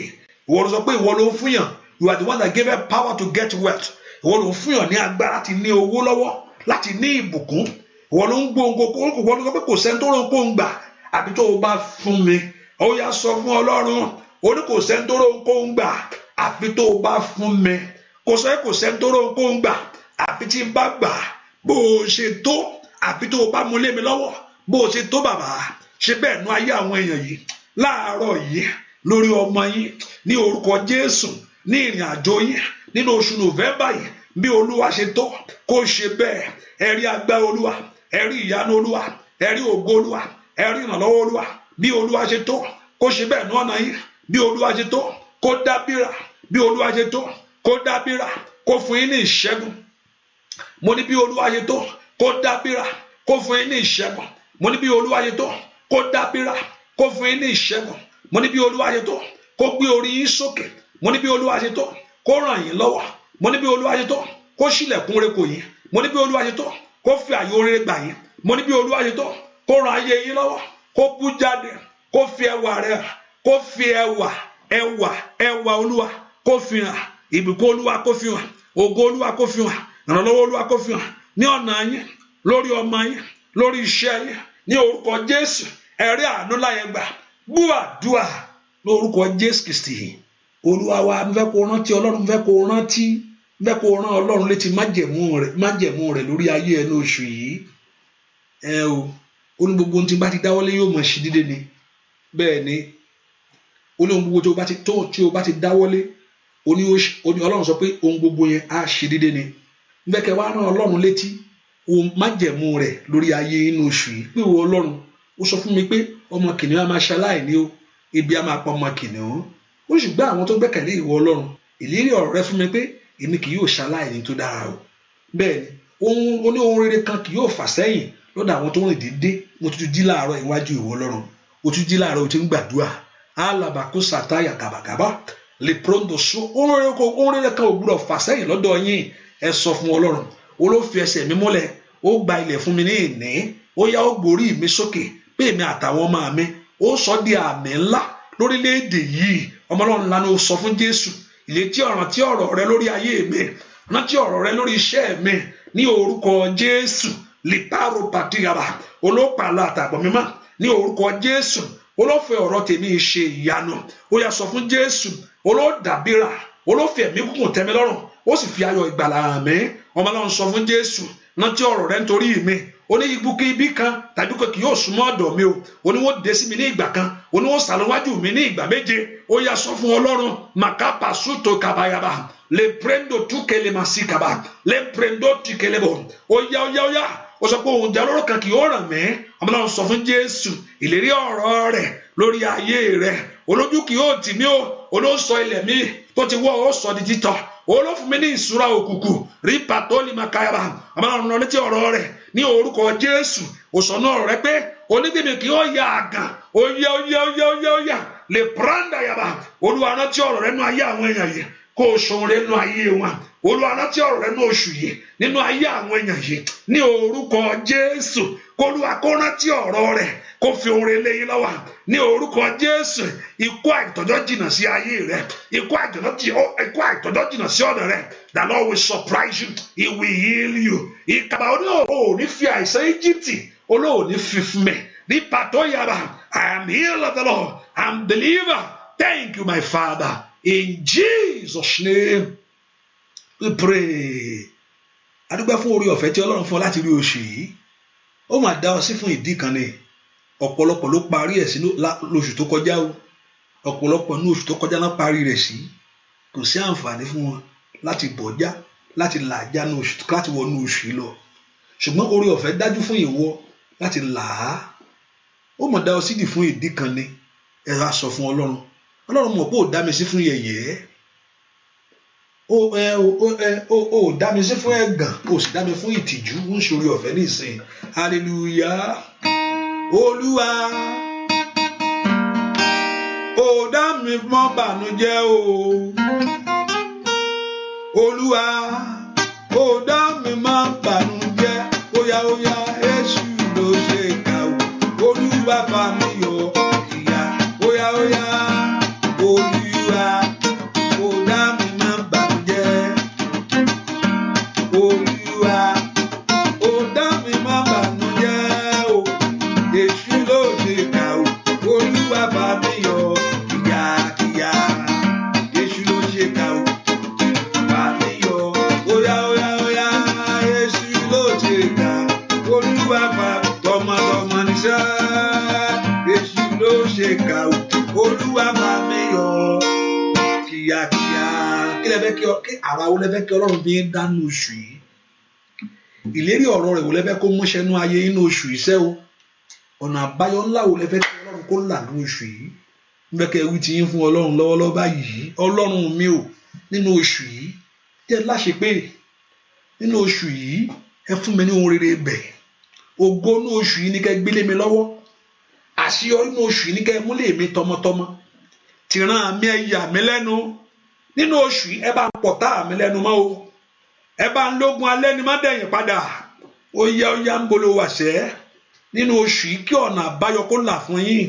ìwọ ló sọ pé ìwọ ló ń fúnyàn you are the one that gave her power to get wealth ìwọ ló ń fúnyàn ní agbára láti ní owó lọ́wọ́ láti ní ìbùkún ìwọ ló ń gbóngbó ìwọ ló sọ pé kò sẹ́ni tó rò kó ń gbà àbí tó o bá fún mi ó yá sọ fún Ọlọ́run ó ní kò sẹ́ni tó rò kó ń gbà àbí tó o bá fún mi kò sẹ́ni tó rò kó ń gbà àbí tí n bá gbà bó o ṣe tó àbí tó o bá mú lé mi lọ́wọ́ bó o ṣe tó bàbá ṣe bẹ́ẹ̀ nú ayé àwọn èèyàn yìí láàárọ̀ yìí lórí ọmọ yín ní orúkọ Jésù ní ìrìn àjò yín nínú oṣù November yìí bí Olúwa ṣe tó kó ṣe bẹ́ẹ̀ ẹ rí agbára Olúwa ẹ rí ìyanu Olúwa ẹ rí ògo Olúwa ẹ rí ìrànlọ́wọ́ Olúwa bí Olúwa ṣe tó kó ṣe bẹ́ẹ̀ ní ọ̀nà yín bí Olúwa ṣe tó kó dábìrà bí Olúwa ṣe tó kó dábìrà kó fún yín ní ìṣẹ́gun mo ní bí Olúwa ṣe tó kó dábìrà kó fún yín ní ìṣẹ́gun mo ní bí Olúwa ṣe tó kó dábìrà kó fún yín ní ìṣẹ́gun mo ní bí Olúwa ṣe tó kó gbé orí yín sókè mo ní bí Olúwa ṣe tó kó ràn yín lọ́wọ́ mo ní bí Olúwa ṣe tó kó ṣílẹ̀kùn oore kò yín mo ní bí Olúwa ṣe tó kó fi àyè oore gbà yín mo ní bí Olúwa ṣe tó kó ràn ayé yín lọ́wọ́ kó bú jáde kó fi ẹwà rẹ̀ kó fi ẹwà Olúwa kó fi hàn ìbùkún Olúwa kó fi hàn ògo Olúwa kó fi hàn ìrànlọ́wọ́ Olúwa kó fi hàn ní ọ̀nà yín lórí ọmọ yín lórí iṣẹ́ yín ní orúkọ Jésù ẹ̀rí àánú láyé gbà gbọ́ àdúrà lórúkọ Jésù Kristi Olúwa wa ń fẹ́ kó rántí Ọlọ́run fẹ́ kó rán Ọlọ́run létí májẹ̀mú rẹ̀ lórí ayé ẹ̀ ní oṣù yìí ó ní gbogbo ohun tí bá ti dáwọ́lé yóò mọ̀ sí dídé ni bẹ́ẹ̀ ni ó ní ohun gbogbo tí o bá ti dáwọ́lé ó ní Ọlọ́run sọ pé ohun gbogbo yẹn á ṣe dídé ni bẹ́ẹ̀ wá rán Ọlọ́run létí ohun májẹ̀mú rẹ̀ lórí ayé inú oṣù yìí pé ìwọ Ọlọ́run ó sọ fún mi pé ọmọ kìnìún á máa ṣaláìní o ebi á máa pa ọmọ kìnìún ó sì gbá àwọn tó gbẹ́kẹ̀lé ìwọ Ọlọ́run ìlérí ọ̀rọ̀ rẹ fún mi pé èmi kì yóò ṣaláìní tó dára o bẹ́ẹ̀ ni ó ní ohun rere kan kì yóò fà sẹ́yìn lọ́dọ̀ àwọn tó rìn dédé mo tún jí láàárọ̀ iwájú ìwọ Ọlọ́run o tún jí láàárọ̀ o ti ń gbàdúrà alábàkó sàtáyà gàbàgàbà lè pronto so ohun rere kan ò gbúdọ̀ fà sẹ́yìn lọ́dọ̀ yín ẹ sọ fún Ọlọ́run ó ló fi ẹsẹ̀ mi múlẹ̀ ó gba ilẹ̀ fún mi ní ìní ó yá ó gborí mi sókè pé èmi àtàwọn ọmọ mi ó sọ di àmì ńlá lórílẹ̀‐èdè yìí ọmọ Ọlọ́run ńlá ni ó sọ fún Jésù ìlétí ọ̀rọ̀ rẹ lórí ayé mi rántí ọ̀rọ̀ rẹ lórí iṣẹ́ mi ní orúkọ Jésù lìpárò pàtìyàrá olópàlà àtàgbọ̀n mímọ́ ní orúkọ Jésù olófẹ́ ọ̀rọ̀ tèmi ṣe ìyanu ó yá sọ fún Jésù olódàbíra olófẹ́ ẹ̀mí kúkùn tẹ́mi lọ́rùn ó sì fi ayọ̀ ìgbàlà mi ọmọ Ọlọ́run sọ fún Jésù rántí ọ̀rọ̀ rẹ nítorí mi ó ní ibikíbi kan tàbí kò kì yóò súnmọ́ ọ̀dọ̀ mi o ó ní wọ́n dé sí mi ní ìgbà kan ó ní wọ́n sàlọ́wájú mi ní ìgbà méje ó yá sọ fún Ọlọ́run màkàpà sùtò kàbàyàbà lè prendo túkẹlẹ màsí kàbà lè prendo tìkẹlẹbọ ó yá ó sọ pé òun jalóró kan kì yóò ràn mí ọmọ Ọlọ́run sọ fún Jésù ìlérí ọ̀rọ̀ rẹ̀ lórí ayé rẹ̀ olójú kì yóò tì mí o olóòsọ ilẹ̀ mi tó ti wọ́ ó sọ di títọ́ olófin mi ní ìṣúra òkùnkùn rí pàtólì makayaba ọmọ Ọlọ́run létí ọ̀rọ̀ rẹ̀ ní orúkọ Jésù òsànà ọ̀rọ̀ rẹ̀ pé onígbèmí kì yóò ya àgàn ó yá lè pranda yaba Olúwa rántí ọ̀rọ̀ rẹ̀ nínú ayé àwọn èèyàn yìí kó o ṣohun rẹ̀ nínú ayé wọn Olúwa rántí ọ̀rọ̀ rẹ̀ nínú oṣù yìí nínú ayé àwọn èèyàn yìí ní orúkọ Jésù kó Olúwa kó rántí ọ̀rọ̀ rẹ̀ kó fi ohun rere lé yín lọ́wọ́ ní orúkọ Jésù ikú àìtọ́jọ́ jìnnà sí ayé rẹ̀ ikú àìtọ́jọ́ jìnnà sí ọ̀dọ̀ rẹ̀ the Lord will surprise you he will heal you ìkàbà òní fi àìsàn Íjíbítì olóòní fi fún mi ní pàtó yàrá I am healed of the Lord I am believer thank you my Father in Jesus name we pray. Adúgbò fún orí ọ̀fẹ́ tí Ọlọ́run fún ọ láti rí oṣù yìí ó mà dá ọ sí fún ìdí kan ni ọ̀pọ̀lọpọ̀ ló parí ẹ̀ sí lóṣù tó kọjá o ọ̀pọ̀lọpọ̀ ní oṣù tó kọjá náà parí rẹ̀ sí kò sí àǹfààní fún wọn láti bọ̀já láti làjá láti wọnú oṣù yìí lọ ṣùgbọ́n orí ọ̀fẹ́ dájú fún ìwọ láti là á ó mà dá ọ sídìí fún ìdí kan ni ẹ á sọ fún Ọlọ́run mọ̀ pé ó dá mi sí fún yẹ̀yẹ́ ó dá mi sí fún ẹ̀gàn ó sì dá mi fún ìtìjú ń ṣorí ọ̀fẹ́ nísìn hallelujah Olúwa ó dá mi mọ́ bànújẹ́ o Olúwa ó dá mi mọ́ bànújẹ́ óyá Èṣù ló ṣe kà ó Olúwa bá mi yọ ìyà óyá Olúwa. Àwa wo lẹ́fẹ́ kí Ọlọ́run bí ń dánú oṣù yìí ìlérí ọ̀rọ̀ rẹ̀ wo lẹ́fẹ́ kó múṣẹ nú ayé inú oṣù yìí sẹ́ o ọ̀nà àbáyọ ńlá wo lẹ́fẹ́ kí Ọlọ́run kó là nú oṣù yìí mbẹ́kẹ́ wí ti yín fún Ọlọ́run lọ́wọ́lọ́wọ́ báyìí Ọlọ́run mi ò nínú oṣù yìí jẹ́ láṣẹ pé nínú oṣù yìí ẹ fún mi ní ohun rere bẹ̀ ògo nínú oṣù yìí ní kẹ́ gbélé mi lọ́wọ́ àṣeyọrí nínú oṣù yìí ní kẹ́ ẹ múlẹ̀ mi tọmọtọmọ tìran mi ẹ yà mí lẹ́nu nínú oṣù yìí ẹ bá ń pọ̀tá mi lẹ́nu mọ́ o ẹ bá ń lógun alẹ́ ni má dẹ̀yìn padà ó yá ń bolo wàṣẹ́ nínú oṣù yìí kí ọ̀nà àbáyọ kó là fún yín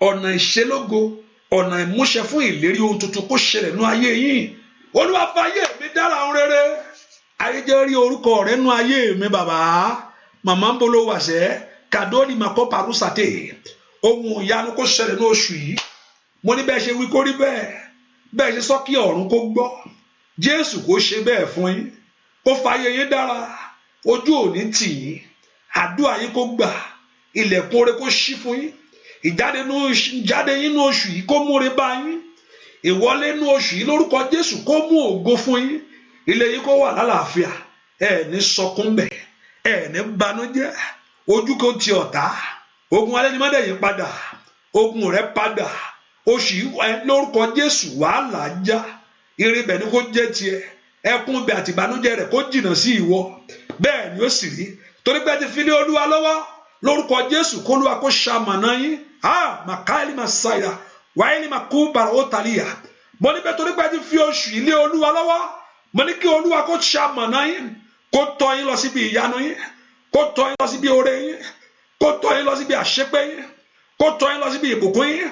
ọ̀nà ìṣelógo ọ̀nà ìmúṣẹ fún ìlérí ohun tuntun kó ṣẹlẹ̀ nú ayé yín Olúwa fayé mi dára ohun rere ayé jẹ́ rí orúkọ rẹ̀ nú ayé mi bàbá màmá ń bolo wàṣẹ́ kàdóòlì màkọ́ parúsàtè ohun ìyanu kó ṣẹlẹ̀ ní oṣù yìí mo ní bẹ́ẹ̀ ṣe wí kó rí bẹ́ẹ̀ ṣe sọ kí ọ̀run kó gbọ́ Jésù kó ṣe bẹ́ẹ̀ fún yín kó fayé yín dára ojú òní tì yín àdúrà yín kó gbà ilẹ̀kùn oore kó ṣí fún yín ìjáde yín ní oṣù yìí kó múre bá yín ìwọlé ní oṣù yìí lórúkọ Jésù kó mú ògo fún yín ilé yín kó wà lálàáfíà ẹ ní sọkún bẹ̀ ẹ ní banújẹ́ ojú kò ti ọ̀tá ogun alẹ́ ni má dẹ̀yìn padà ogun rẹ padà oṣù yìí lórúkọ Jésù wàhálà já ire bẹ̀ ni kó jẹ́ tiẹ̀ ẹkún bẹ̀ àti ìbànújẹ́ rẹ̀ kó jìnnà sí ìwọ bẹ́ẹ̀ ni ó sì rí torí pé ti fi lé Olúwa lọ́wọ́ lórúkọ Jésù kó Olúwa kó ṣamọ̀nà yín màkàlì màsáyà wáyé màkú bàrà ó tàlíyà mo ní bẹ́ẹ̀ torí pé ti fi oṣù yìí lé Olúwa lọ́wọ́ mo ní kí Olúwa kó ṣamọ̀nà yín kó tọ́ yín lọ síbi ìyanu yín kó tọ́ yín lọ síbi oore yín kó tọ́ yín lọ síbi àṣepé yín kó tọ́ yín lọ síbi ìbùkún yín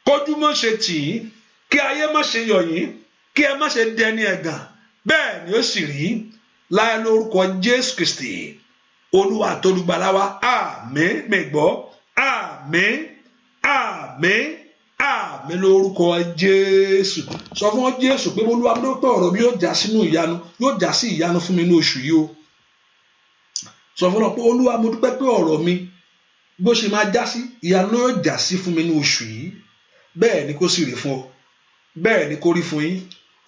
kójú má ṣe tì yín kí ayé má ṣe yọ̀ yín kí ẹ má ṣe dẹni ẹ̀gàn bẹ́ẹ̀ ni ó sì rí láì lórúkọ Jésù Kristi Olúwa àtolùgbàlà wa àmín mẹ́gbọ́ àmín àmín àmín lórúkọ Jésù sọ fún Jésù pé Olúwa ló pé ọ̀rọ̀ mi yóò já sínú ìyanu yóò já sí ìyanu fún mi ní oṣù yìí o sọ fún ọ pé Olúwa mo dúpẹ́ pé ọ̀rọ̀ mi bó ṣe máa já sí ìyanu yóò já sí fún mi ní oṣù yìí bẹ́ẹ̀ ni kó sì rí fún ọ bẹ́ẹ̀ ni kó rí fún yín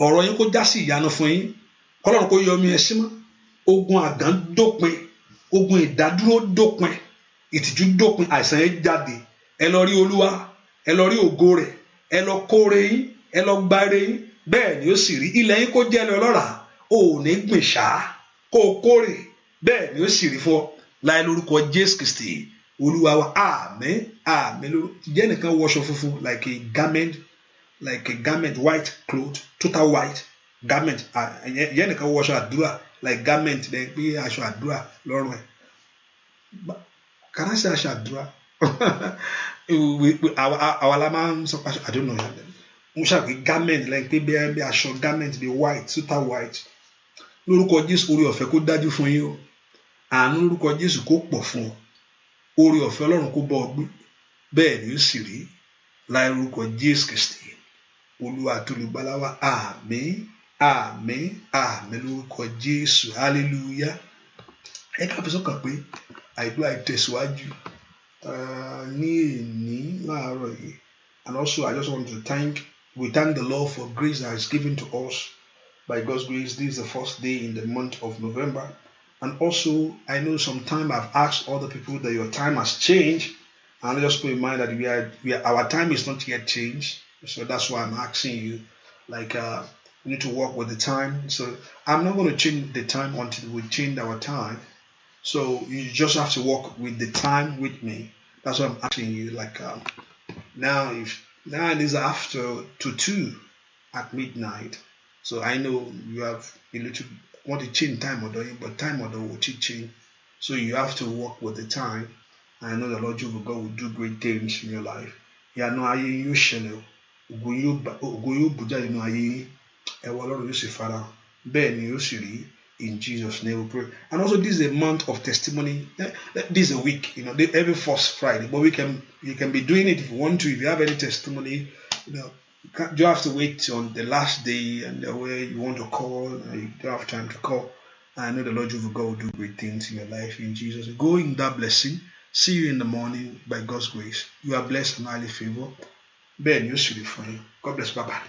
ọ̀rọ̀ yín kó já sí ìyanu fún yín kọ́lọ́run kó yọ omi ẹ sí mọ́ ogun àgàn dópin ogun ìdádúró dópin ìtìjú dópin àìsàn yẹn jáde ẹ lọ rí Olúwa ẹ lọ rí ògo rẹ̀ ẹ lọ kóore yín ẹ lọ gbáre yín bẹ́ẹ̀ ni ó sì rí ilẹ̀ yín kó jẹ́ lọ́rà ò ní gbìn ṣá kó kórè bẹ́ẹ̀ ni ó sì rí fún ọ láì lórúkọ Jésù Kristi Olúwa wa àmín àmín lórúkọ jẹ́ nìkan wọṣọ funfun like a garment white cloth total white garment yẹn nìkan wọṣọ àdúrà like garment dẹ pé aṣọ àdúrà lọ́rùn ẹ̀ kàrà sí aṣọ àdúrà àwa la máa ń sọ pé I don't know mo ṣàpè garment like pé bí aṣọ garment bí white total white lórúkọ Jésù oore ọ̀fẹ́ kó dájú fún yín o àánú lórúkọ Jésù kó pọ̀ fún ọ oore ọ̀fẹ́ Ọlọ́run kó bọ́ ọ gbé bẹ́ẹ̀ ni ó sì rí láì lórúkọ Jésù Kristi Olúwa àtolùgbàlà wa àmín àmín àmín lórúkọ Jésù hallelujah ẹ ká fi sọ́kàn pé àìdó àìtẹ̀síwájú ní èní láàárọ̀ yìí and also I just want to thank the Lord for grace that is given to us by God's grace. This is the first day in the month of November, and also I know sometime I've asked other people that your time has changed, and I just put in mind that our time is not yet changed, so that's why I'm asking you like we need to work with the time. So I'm not going to change the time until we change our time. So you just have to work with the time with me. That's what I'm asking you. Like now it is after 2 at midnight. So I know you have a little want to change time order, but time order will change. So you have to work with the time. I know the Lord Jehovah God will do great things in your life. Yeah, no, you shall go you buja no aye. Ewa Lord you see Father. Ben you see. In Jesus' name we pray. And also this is a month of testimony. This is a week, every first Friday. But you can be doing it if you want to. If you have any testimony, you have to wait on the last day and the way you want to call. You don't have time to call. I know the Lord Jehovah God will do great things in your life in Jesus. Go in that blessing. See you in the morning by God's grace. You are blessed and highly favored. Ben, you should be fine. God bless. Bye-bye.